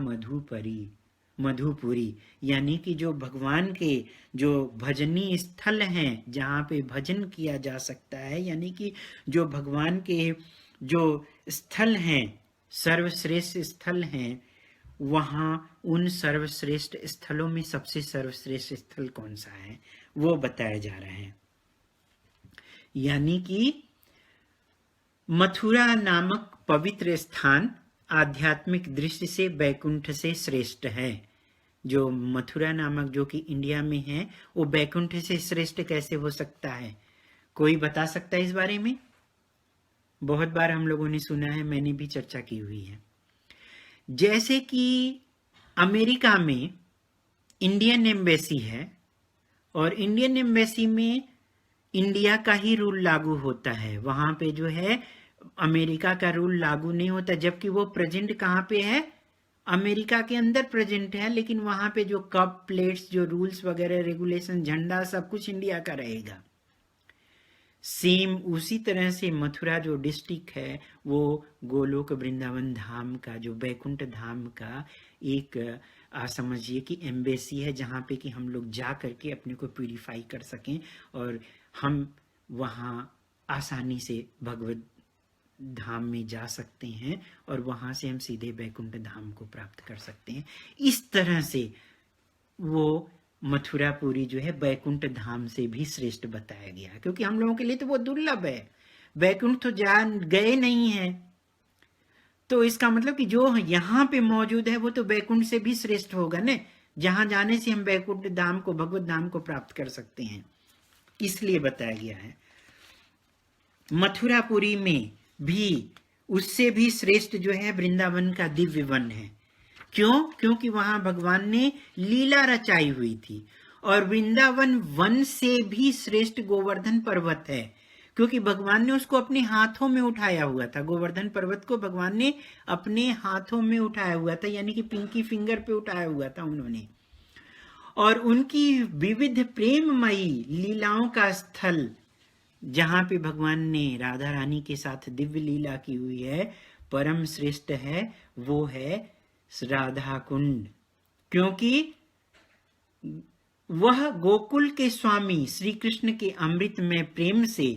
मधुपुरी, यानी कि जो भगवान के जो भजनी स्थल हैं जहाँ पे भजन किया जा सकता है, यानी कि जो भगवान के जो स्थल हैं, सर्वश्रेष्ठ स्थल हैं, वहाँ उन सर्वश्रेष्ठ स्थलों में सबसे सर्वश्रेष्ठ स्थल कौन सा है वो बताया जा रहा है। यानी कि मथुरा नामक पवित्र स्थान आध्यात्मिक दृष्टि से बैकुंठ से श्रेष्ठ है। जो मथुरा नामक जो कि इंडिया में है, वो बैकुंठ से श्रेष्ठ कैसे हो सकता है? कोई बता सकता है इस बारे में? बहुत बार हम लोगों ने सुना है, मैंने भी चर्चा की हुई है। जैसे कि अमेरिका में इंडियन एम्बेसी है और इंडियन एम्बेसी में इंडिया का ही रूल लागू होता है, वहां पे जो है अमेरिका का रूल लागू नहीं होता, जबकि वो प्रेजेंट कहाँ पे है? अमेरिका के अंदर प्रेजेंट है, लेकिन वहां पे जो कप प्लेट्स, जो रूल्स वगैरह, रेगुलेशन, झंडा, सब कुछ इंडिया का रहेगा। सेम उसी तरह से मथुरा जो डिस्ट्रिक्ट है वो गोलोक वृंदावन धाम का, जो बैकुंठ धाम का एक समझिए कि एम्बेसी है, जहाँ पे कि हम लोग जा करके अपने को प्यूरिफाई कर सकें और हम वहाँ आसानी से भगवत धाम में जा सकते हैं और वहाँ से हम सीधे बैकुंठ धाम को प्राप्त कर सकते हैं। इस तरह से वो मथुरापुरी जो है बैकुंठ धाम से भी श्रेष्ठ बताया गया, क्योंकि हम लोगों के लिए तो वो दुर्लभ है, बैकुंठ तो जा गए नहीं है, तो इसका मतलब कि जो यहाँ पे मौजूद है वो तो बैकुंठ से भी श्रेष्ठ होगा न, जहां जाने से हम बैकुंठ धाम को, भगवत धाम को प्राप्त कर सकते हैं, इसलिए बताया गया है। मथुरापुरी में भी उससे भी श्रेष्ठ जो है वृंदावन का दिव्य वन है। क्यों? क्योंकि वहां भगवान ने लीला रचाई हुई थी, और वृंदावन वन से भी श्रेष्ठ गोवर्धन पर्वत है, क्योंकि भगवान ने उसको अपने हाथों में उठाया हुआ था। गोवर्धन पर्वत को भगवान ने अपने हाथों में उठाया हुआ था, यानी कि पिंकी फिंगर पे उठाया हुआ था उन्होंने। और उनकी विविध प्रेममयी लीलाओं का स्थल, जहां पे भगवान ने राधा रानी के साथ दिव्य लीला की हुई है, परम श्रेष्ठ है, वो है राधा कुंड, क्योंकि वह गोकुल के स्वामी श्री कृष्ण के अमृत में प्रेम से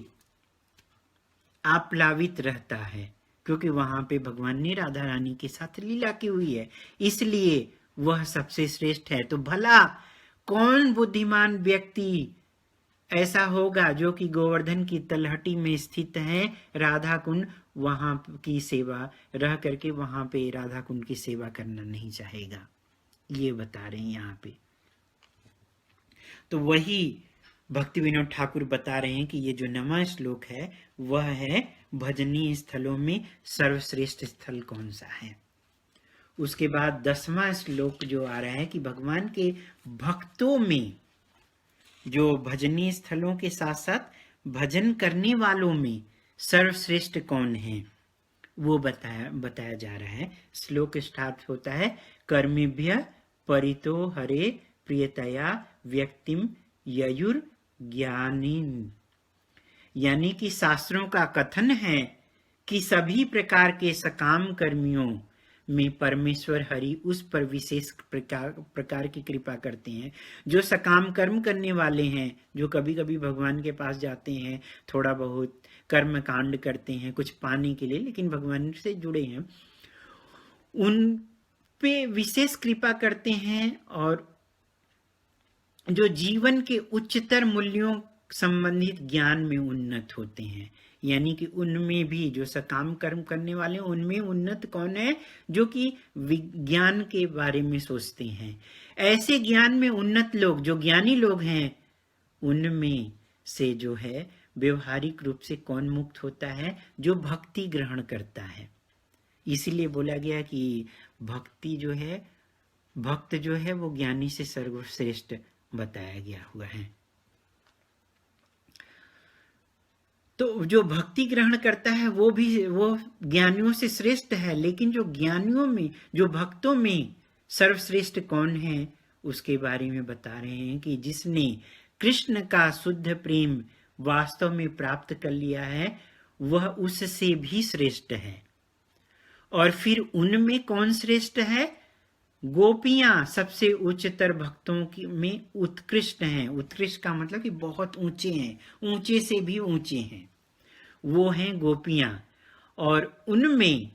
आप्लावित रहता है, क्योंकि वहां पे भगवान ने राधा रानी के साथ लीला की हुई है, इसलिए वह सबसे श्रेष्ठ है। तो भला कौन बुद्धिमान व्यक्ति ऐसा होगा जो कि गोवर्धन की तलहटी में स्थित है राधा कुंड, वहां की सेवा रह करके वहां पे राधा कुंड की सेवा करना नहीं चाहेगा, ये बता रहे हैं यहाँ पे। तो वही भक्ति विनोद ठाकुर बता रहे हैं कि ये जो 9वां श्लोक है वह है भजनीय स्थलों में सर्वश्रेष्ठ स्थल कौन सा है। उसके बाद 10वां श्लोक जो आ रहा है कि भगवान के भक्तों में जो भजनीय स्थलों के साथ साथ भजन करने वालों में सर्वश्रेष्ठ कौन है, वो बताया जा रहा है। श्लोक स्टार्ट होता है, कर्मेभ्य परितो हरे प्रियतया व्यक्तिम ययुर ज्ञानीन, यानी कि शास्त्रों का कथन है कि सभी प्रकार के सकाम कर्मियों में परमेश्वर हरि उस पर विशेष प्रकार की कृपा करते हैं जो सकाम कर्म करने वाले हैं, जो कभी कभी भगवान के पास जाते हैं, थोड़ा बहुत कर्म कांड करते हैं कुछ पाने के लिए, लेकिन भगवान से जुड़े हैं, उन पे विशेष कृपा करते हैं, और जो जीवन के उच्चतर मूल्यों संबंधित ज्ञान में उन्नत होते हैं, यानी कि उनमें भी जो सकाम कर्म करने वाले हैं उनमें उन्नत कौन है, जो कि विज्ञान के बारे में सोचते हैं। ऐसे ज्ञान में उन्नत लोग, जो ज्ञानी लोग हैं, उनमें से जो है व्यवहारिक रूप से कौन मुक्त होता है, जो भक्ति ग्रहण करता है। इसीलिए बोला गया कि भक्ति जो है, भक्त जो है वो ज्ञानी से सर्वश्रेष्ठ बताया गया हुआ है। तो जो भक्ति ग्रहण करता है वो ज्ञानियों से श्रेष्ठ है, लेकिन जो ज्ञानियों में, जो भक्तों में सर्वश्रेष्ठ कौन है, उसके बारे में बता रहे हैं कि जिसने कृष्ण का शुद्ध प्रेम वास्तव में प्राप्त कर लिया है, वह उससे भी श्रेष्ठ है। और फिर उनमें कौन श्रेष्ठ है? गोपियां सबसे उच्चतर भक्तों की में उत्कृष्ट हैं। उत्कृष्ट का मतलब कि बहुत ऊंचे हैं, ऊंचे से भी ऊंचे हैं, वो हैं गोपियां। और उनमें,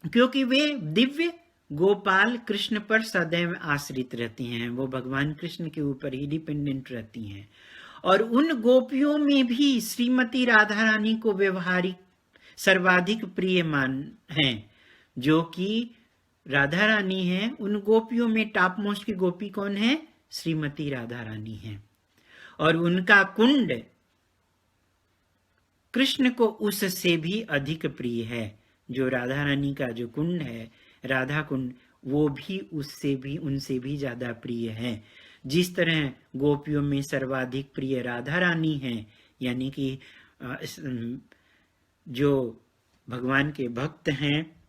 क्योंकि वे दिव्य गोपाल कृष्ण पर सदैव आश्रित रहती हैं, वो भगवान कृष्ण के ऊपर ही डिपेंडेंट रहती हैं। और उन गोपियों में भी श्रीमती राधा रानी को व्यवहारिक सर्वाधिक प्रिय मान हैं, जो कि राधा रानी है। उन गोपियों में टॉप मोस्ट की गोपी कौन है? श्रीमती राधा रानी है। और उनका कुंड कृष्ण को उससे भी अधिक प्रिय है। जो राधा रानी का जो कुंड है, राधा कुंड, वो भी उससे भी, उनसे भी ज्यादा प्रिय है। जिस तरह गोपियों में सर्वाधिक प्रिय राधा रानी है, यानी कि जो भगवान के भक्त हैं,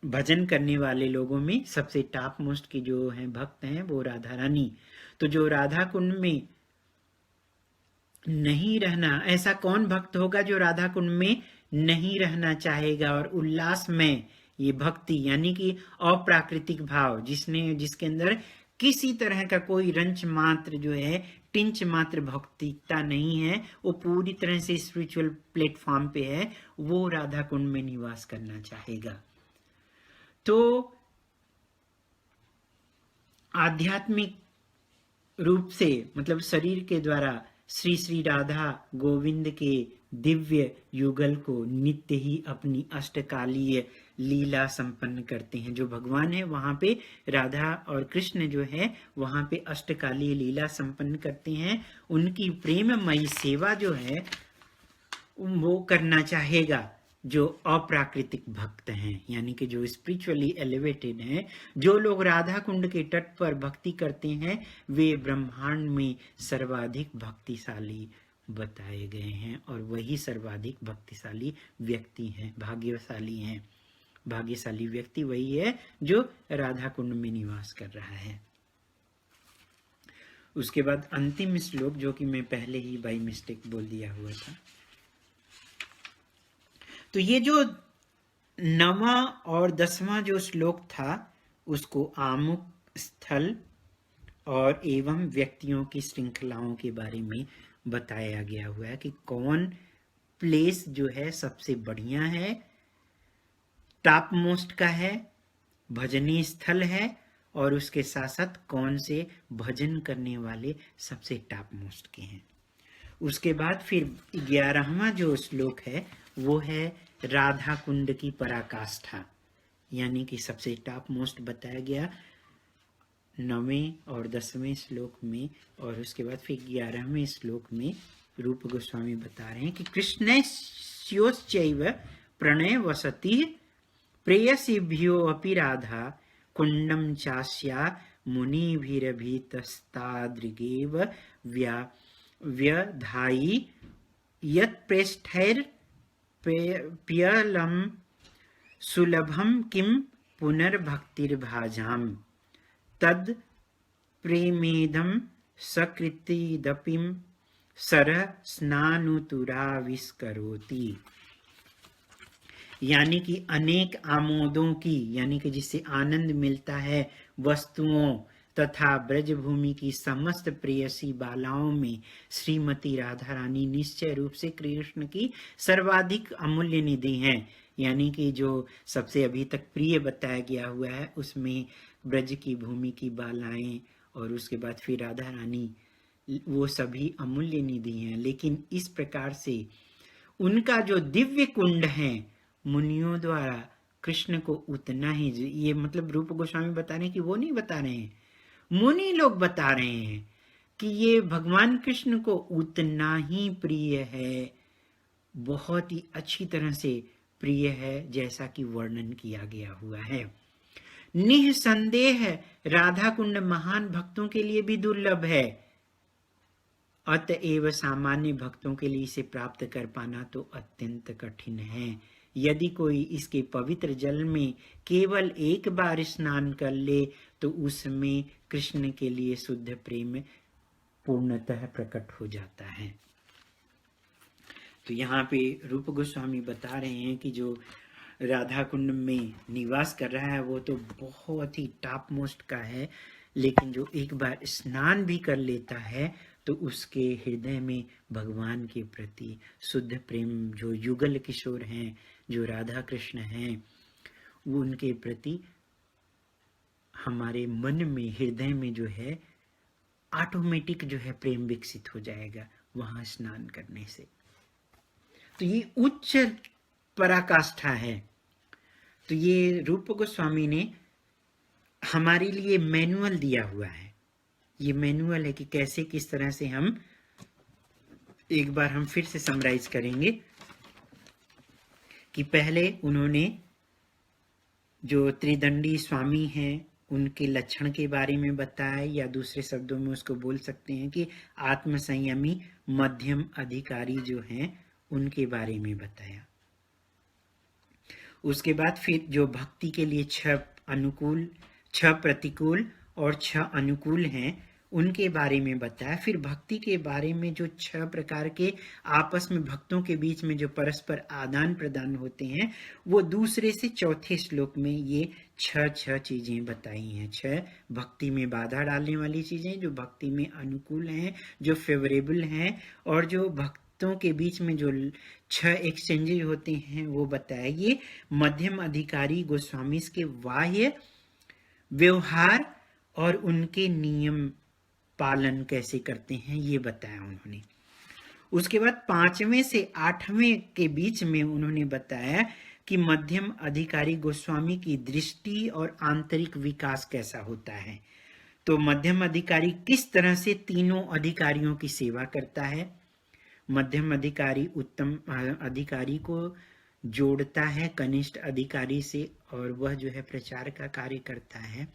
भजन करने वाले लोगों में सबसे टॉप मोस्ट की जो हैं भक्त हैं वो राधा रानी। तो जो राधा कुंड में नहीं रहना, ऐसा कौन भक्त होगा जो राधा कुंड में नहीं रहना चाहेगा। और उल्लास में ये भक्ति यानी कि अप्राकृतिक भाव, जिसके अंदर किसी तरह का कोई रंच मात्र जो है, टिंच मात्र भौतिकता नहीं है, वो पूरी तरह से स्पिरिचुअल प्लेटफॉर्म पे है, वो राधा कुंड में निवास करना चाहेगा। तो आध्यात्मिक रूप से मतलब शरीर के द्वारा श्री श्री राधा गोविंद के दिव्य युगल को नित्य ही अपनी अष्टकालीय लीला संपन्न करते हैं। जो भगवान है वहां पे राधा और कृष्ण जो है वहां पे अष्टकालीय लीला संपन्न करते हैं। उनकी प्रेममयी सेवा जो है वो करना चाहेगा जो अप्राकृतिक भक्त हैं, यानी कि जो स्पिरिचुअली एलिवेटेड हैं। जो लोग राधा कुंड के तट पर भक्ति करते हैं वे ब्रह्मांड में सर्वाधिक भक्तिशाली बताए गए हैं, और वही सर्वाधिक भक्तिशाली व्यक्ति हैं, भाग्यशाली हैं। भाग्यशाली व्यक्ति वही है जो राधा कुंड में निवास कर रहा है। उसके बाद अंतिम श्लोक, जो कि मैं पहले ही बाई मिस्टेक बोल दिया हुआ था। तो ये जो 9वां और 10वां जो श्लोक था उसको आमुख, स्थल और एवं व्यक्तियों की श्रृंखलाओं के बारे में बताया गया हुआ है कि कौन प्लेस जो है सबसे बढ़िया है, टॉप मोस्ट का है, भजनीय स्थल है, और उसके साथ साथ कौन से भजन करने वाले सबसे टॉप मोस्ट के हैं। उसके बाद फिर 11वां जो श्लोक है वो है राधा कुंड की पराकाष्ठा, यानी कि सबसे टॉप मोस्ट बताया गया 9वें और 10वें श्लोक में। और उसके बाद फिर 11वें श्लोक में रूप गोस्वामी बता रहे हैं कि कृष्णस्योश्चैव प्रणय वसति प्रेयसीभ्यो अपि राधा कुंडम चास्या मुनिभिरभितस्तादृगेव व्यधायि यत्प्रेष्ठैर्प्यलं सुलभं किं पुनर्भक्तिर्भाजाम् तद प्रेमेदं सकृतिदपि सरः स्नानुतुराविष्करोति। यानी कि अनेक आमोदों की, यानी कि जिससे आनंद मिलता है, वस्तुओं तथा ब्रजभूमि की समस्त प्रेयसी बालाओं में श्रीमती राधा रानी निश्चय रूप से कृष्ण की सर्वाधिक अमूल्य निधि हैं। यानी कि जो सबसे अभी तक प्रिय बताया गया हुआ है उसमें ब्रज की भूमि की बालाएं और उसके बाद फिर राधा रानी, वो सभी अमूल्य निधि हैं। लेकिन इस प्रकार से उनका जो दिव्य कुंड है मुनियों द्वारा कृष्ण को उतना ही, ये मतलब रूप गोस्वामी बता रहे हैं कि वो नहीं बता रहे हैं, मुनि लोग बता रहे हैं कि ये भगवान कृष्ण को उतना ही प्रिय है, बहुत ही अच्छी तरह से प्रिय है जैसा कि वर्णन किया गया हुआ है। निसंदेह राधा कुंड महान भक्तों के लिए भी दुर्लभ है, अतएव सामान्य भक्तों के लिए इसे प्राप्त कर पाना तो अत्यंत कठिन है। यदि कोई इसके पवित्र जल में केवल एक बार स्नान कर ले तो उसमें कृष्ण के लिए शुद्ध प्रेम पूर्णतः प्रकट हो जाता है। तो यहाँ पे रूप गोस्वामी बता रहे हैं कि जो राधा कुंड में निवास कर रहा है वो तो बहुत ही टॉप मोस्ट का है, लेकिन जो एक बार स्नान भी कर लेता है तो उसके हृदय में भगवान के प्रति शुद्ध प्रेम, जो युगल किशोर हैं, जो राधा कृष्ण हैं, वो उनके प्रति हमारे मन में, हृदय में जो है ऑटोमेटिक जो है प्रेम विकसित हो जाएगा वहां स्नान करने से। तो ये उच्च पराकाष्ठा है। तो ये रूप गोस्वामी ने हमारे लिए मैनुअल दिया हुआ है। ये मैनुअल है कि कैसे, किस तरह से हम, एक बार हम फिर से समराइज करेंगे कि पहले उन्होंने जो त्रिदंडी स्वामी हैं उनके लक्षण के बारे में बताया, या दूसरे शब्दों में उसको बोल सकते हैं कि आत्मसंयमी मध्यम अधिकारी जो हैं उनके बारे में बताया। उसके बाद फिर जो भक्ति के लिए 6 प्रतिकूल और 6 अनुकूल हैं उनके बारे में बताया। फिर भक्ति के बारे में जो 6 प्रकार के आपस में भक्तों के बीच में जो परस्पर आदान प्रदान होते हैं, वो दूसरे से चौथे श्लोक में ये 6 चीजें बताई हैं। 6 भक्ति में बाधा डालने वाली चीजें, जो भक्ति में अनुकूल हैं, जो फेवरेबल हैं, और जो भक्तों के बीच में जो 6 एक्सचेंजेज होते हैं वो बताया। ये मध्यम अधिकारी गोस्वामी के बाह्य व्यवहार और उनके नियम पालन कैसे करते हैं ये बताया उन्होंने। उसके बाद 5वें से 8वें के बीच में उन्होंने बताया कि मध्यम अधिकारी गोस्वामी की दृष्टि और आंतरिक विकास कैसा होता है। तो मध्यम अधिकारी किस तरह से तीनों अधिकारियों की सेवा करता है। मध्यम अधिकारी उत्तम अधिकारी को जोड़ता है कनिष्ठ अधिकारी से, और वह जो है प्रचार का कार्य करता है।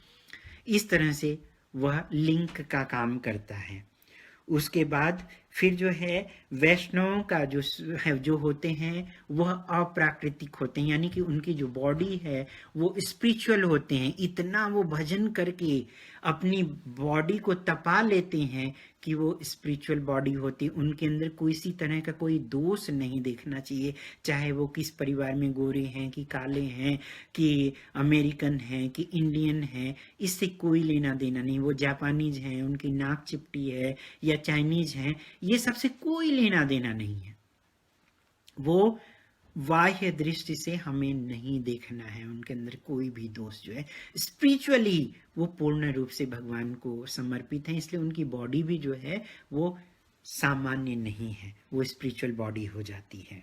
इस तरह से वह लिंक का काम करता है। उसके बाद फिर जो है वैष्णवों का जो होते हैं वह अप्राकृतिक होते हैं, यानी कि उनकी जो बॉडी है वो स्पिरिचुअल होते हैं। इतना वो भजन करके अपनी बॉडी को तपा लेते हैं कि वो स्पिरिचुअल बॉडी होती है। उनके अंदर किसी तरह का कोई दोष नहीं देखना चाहिए, चाहे वो किस परिवार में गोरे हैं कि काले हैं कि अमेरिकन हैं कि इंडियन हैं, इससे कोई लेना देना नहीं। वो जापानीज हैं, उनकी नाक चिपटी है, या चाइनीज हैं, ये सबसे कोई लेना देना नहीं है। वो बाह्य दृष्टि से हमें नहीं देखना है उनके अंदर कोई भी दोष जो है। स्पिरिचुअली वो पूर्ण रूप से भगवान को समर्पित हैं, इसलिए उनकी बॉडी भी जो है वो सामान्य नहीं है, वो स्पिरिचुअल बॉडी हो जाती है।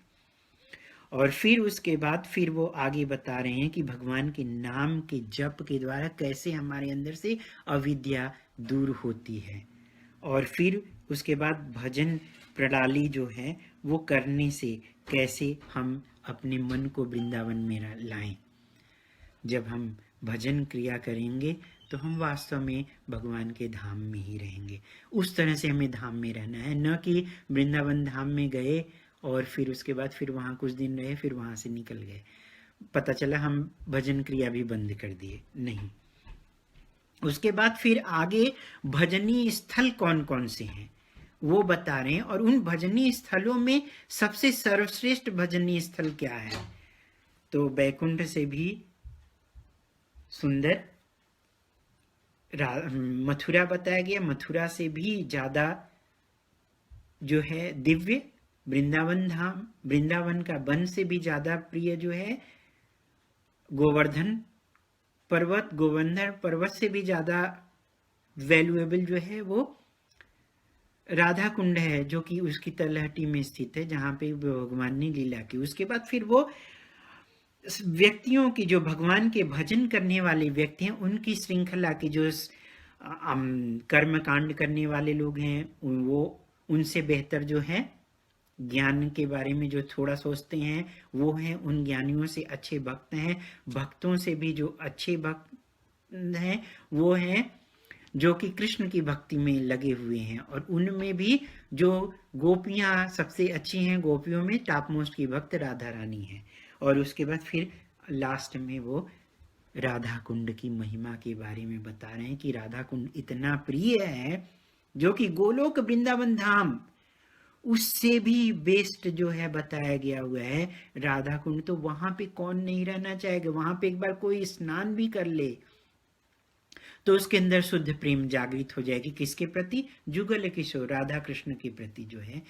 और फिर उसके बाद फिर वो आगे बता रहे हैं कि भगवान के नाम के जप के द्वारा कैसे हमारे अंदर से अविद्या दूर होती है। और फिर उसके बाद भजन प्रणाली जो है वो करने से कैसे हम अपने मन को वृंदावन में लाएं। जब हम भजन क्रिया करेंगे तो हम वास्तव में भगवान के धाम में ही रहेंगे। उस तरह से हमें धाम में रहना है, न कि वृंदावन धाम में गए और फिर उसके बाद फिर वहाँ कुछ दिन रहे, फिर वहाँ से निकल गए, पता चला हम भजन क्रिया भी बंद कर दिए। नहीं। उसके बाद फिर आगे भजनीय स्थल कौन कौन से हैं वो बता रहे हैं, और उन भजनीय स्थलों में सबसे सर्वश्रेष्ठ भजनीय स्थल क्या है। तो बैकुंठ से भी सुंदर मथुरा बताया गया, मथुरा से भी ज्यादा जो है दिव्य वृंदावन धाम, वृंदावन का वन से भी ज्यादा प्रिय जो है गोवर्धन पर्वत, गोवर्धन पर्वत से भी ज्यादा वैल्यूएबल जो है वो राधा कुंड है, जो कि उसकी तलहटी में स्थित है, जहां पे भगवान ने लीला की। उसके बाद फिर वो व्यक्तियों की, जो भगवान के भजन करने वाले व्यक्ति हैं, उनकी श्रृंखला की जो कर्म कांड करने वाले लोग हैं, वो उनसे बेहतर जो है ज्ञान के बारे में जो थोड़ा सोचते हैं वो हैं, उन ज्ञानियों से अच्छे भक्त हैं। भक्तों से भी जो अच्छे भक्त हैं वो हैं जो कि कृष्ण की भक्ति में लगे हुए हैं, और उनमें भी जो गोपियां सबसे अच्छी हैं, गोपियों में टॉप मोस्ट की भक्त राधा रानी है। और उसके बाद फिर लास्ट में वो राधा कुंड की महिमा के बारे में बता रहे हैं कि राधा कुंड इतना प्रिय है जो कि गोलोक वृंदावन धाम उससे भी बेस्ट जो है बताया गया हुआ है राधा कुंड। तो वहां पे कौन नहीं रहना चाहेगा, वहां पे एक बार कोई स्नान भी कर ले तो उसके अंदर शुद्ध प्रेम जागृत हो जाएगी। किसके प्रति? जुगल किशोर राधा कृष्ण के प्रति जो है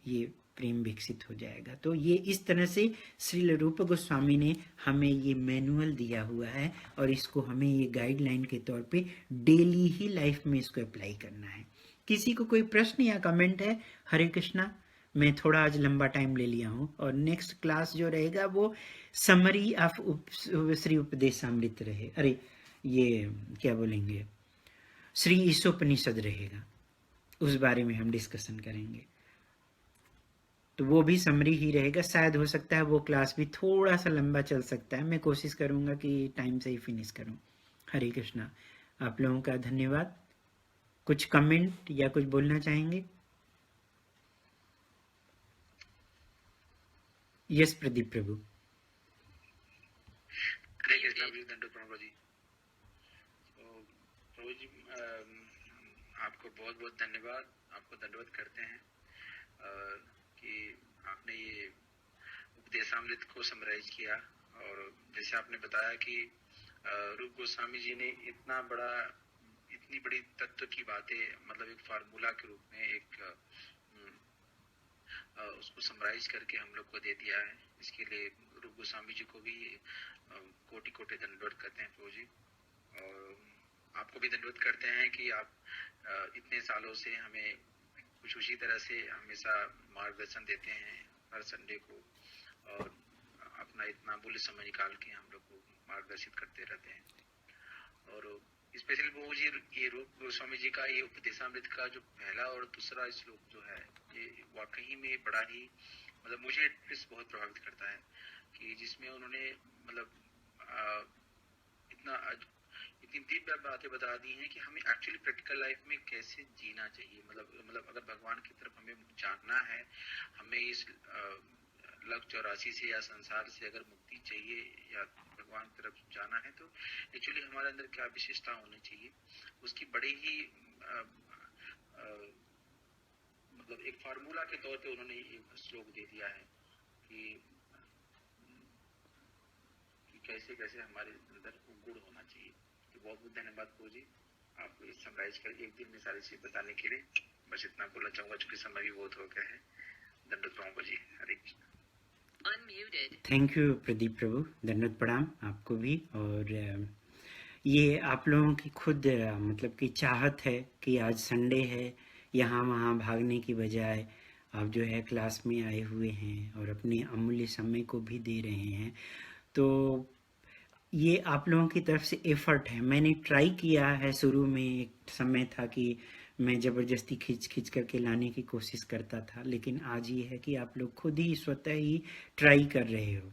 ये प्रेम विकसित हो जाएगा। तो ये इस तरह से श्रील रूप गोस्वामी ने हमें ये मैनुअल दिया हुआ है, और इसको हमें ये गाइडलाइन के तौर पे डेली ही लाइफ में इसको अप्लाई करना है। किसी को कोई प्रश्न या कमेंट है? हरे कृष्णा। मैं थोड़ा आज लंबा टाइम ले लिया हूँ, और नेक्स्ट क्लास जो रहेगा वो समरी ऑफ श्री उपदेशामृत रहे, अरे ये क्या बोलेंगे, श्री ईशोपनिषद रहेगा, उस बारे में हम डिस्कशन करेंगे। तो वो भी समरी ही रहेगा। शायद हो सकता है वो क्लास भी थोड़ा सा लंबा चल सकता है, मैं कोशिश करूंगा कि टाइम से ही फिनिश करूं। हरे कृष्णा। आप लोगों का धन्यवाद। कुछ कमेंट या कुछ बोलना चाहेंगे? यस प्रदीप प्रभु। हरे कृष्णा प्रभु जी। आपको आपको बहुत बहुत धन्यवाद, आपको दंडवत करते हैं कि आपने ये उपदेशामृत को समराइज किया। और जैसे आपने बताया कि रूप गोस्वामी जी ने इतनी बड़ी तत्व की बातें, मतलब एक फार्मूला के रूप में उसको समराइज करके हम लोग को दे दिया है। इसके लिए रूप गोस्वामी जी को भी कोटि कोटि दंडवत करते हैं प्रभु जी। और आपको भी दंडवत करते हैं कि आप इतने सालों से हमें कुछ उसी तरह से हमेशा मार्गदर्शन देते हैं हर संडे को, और अपना इतना मूल्य समय निकाल के हम लोग को मार्गदर्शित करते रहते हैं। और स्पेशली प्रभु जी, ये रूप गोस्वामी जी का ये उपदेशामृत का जो पहला और दूसरा श्लोक जो है, ये वाकई में बड़ा ही, मतलब मुझे बहुत प्रभावित करता है कि जिसमें उन्होंने मतलब इतनी दिव्य बातें बता दी हैं कि हमें एक्चुअली प्रैक्टिकल लाइफ में कैसे जीना चाहिए। मतलब अगर भगवान की तरफ हमें जानना है, हमें इस लक्ष्य 84 से या संसार से अगर मुक्ति चाहिए या भगवान की तरफ जाना है, तो एक्चुअली हमारे अंदर क्या विशेषता होनी चाहिए, उसकी बड़ी ही मतलब एक फार्मूला के तौर पे उन्होंने एक श्लोक दे दिया है कि कैसे कैसे हमारे अंदर गुण होना चाहिए। तो बहुत बहुत धन्यवाद प्रभु जी, आपको इस समराइज कर एक दिन में सारी चीज बताने के लिए। बस इतना बोलना चाहूंगा, चूंकि समय भी बहुत हो गया है। दंडवत प्रभु जी, हरे कृष्ण। थैंक यू प्रदीप प्रभु, दंडवत प्रणाम आपको भी। और ये आप लोगों की खुद मतलब कि चाहत है कि आज संडे है, यहाँ वहाँ भागने की बजाय आप जो है क्लास में आए हुए हैं और अपने अमूल्य समय को भी दे रहे हैं। तो ये आप लोगों की तरफ से एफर्ट है। मैंने ट्राई किया है, शुरू में एक समय था कि मैं ज़बरदस्ती खींच करके लाने की कोशिश करता था, लेकिन आज ये है कि आप लोग खुद ही स्वतः ही ट्राई कर रहे हो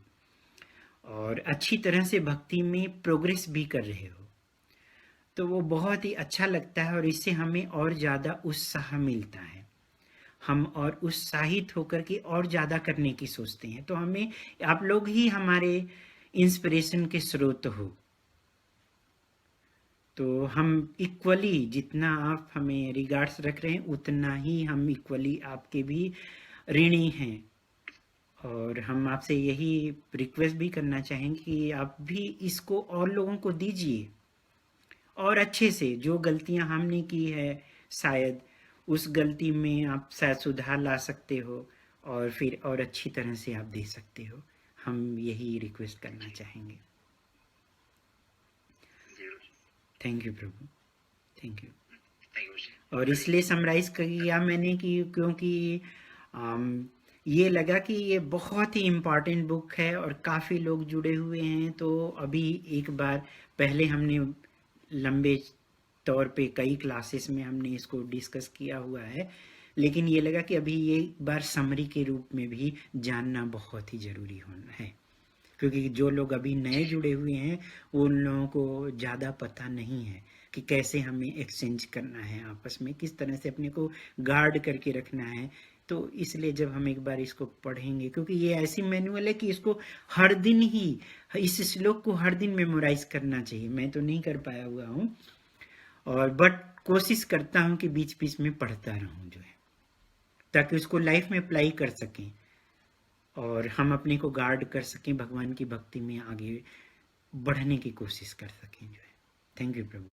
और अच्छी तरह से भक्ति में प्रोग्रेस भी कर रहे हो, तो वो बहुत ही अच्छा लगता है और इससे हमें और ज़्यादा उत्साह मिलता है। हम और उत्साहित होकर के और ज़्यादा करने की सोचते हैं। तो हमें आप लोग ही हमारे इंस्पिरेशन के स्रोत हो। तो हम इक्वली, जितना आप हमें रिगार्ड्स रख रहे हैं, उतना ही हम इक्वली आपके भी ऋणी हैं। और हम आपसे यही रिक्वेस्ट भी करना चाहेंगे कि आप भी इसको और लोगों को दीजिए, और अच्छे से। जो गलतियां हमने की है, शायद उस गलती में आप शायद सुधार ला सकते हो और फिर और अच्छी तरह से आप दे सकते हो। हम यही रिक्वेस्ट करना चाहेंगे। Thank you Prabhu, thank you. और इसलिए समराइज किया मैंने कि क्योंकि ये लगा कि ये बहुत ही इम्पॉर्टेंट बुक है और काफ़ी लोग जुड़े हुए हैं। तो अभी एक बार पहले हमने लंबे तौर पे कई क्लासेस में हमने इसको डिस्कस किया हुआ है, लेकिन ये लगा कि अभी ये बार समरी के रूप में भी जानना बहुत ही ज़रूरी होना है, क्योंकि जो लोग अभी नए जुड़े हुए हैं उन लोगों को ज़्यादा पता नहीं है कि कैसे हमें एक्सचेंज करना है आपस में, किस तरह से अपने को गार्ड करके रखना है। तो इसलिए जब हम एक बार इसको पढ़ेंगे, क्योंकि ये ऐसी मैनुअल है कि इसको हर दिन ही, इस श्लोक को हर दिन मेमोराइज करना चाहिए। मैं तो नहीं कर पाया हुआ हूँ, और बट कोशिश करता हूँ कि बीच बीच में पढ़ता रहूँ जो है, ताकि उसको लाइफ में अप्लाई कर सकें और हम अपने को गार्ड कर सकें, भगवान की भक्ति में आगे बढ़ने की कोशिश कर सकें जो है। Thank you Prabhu.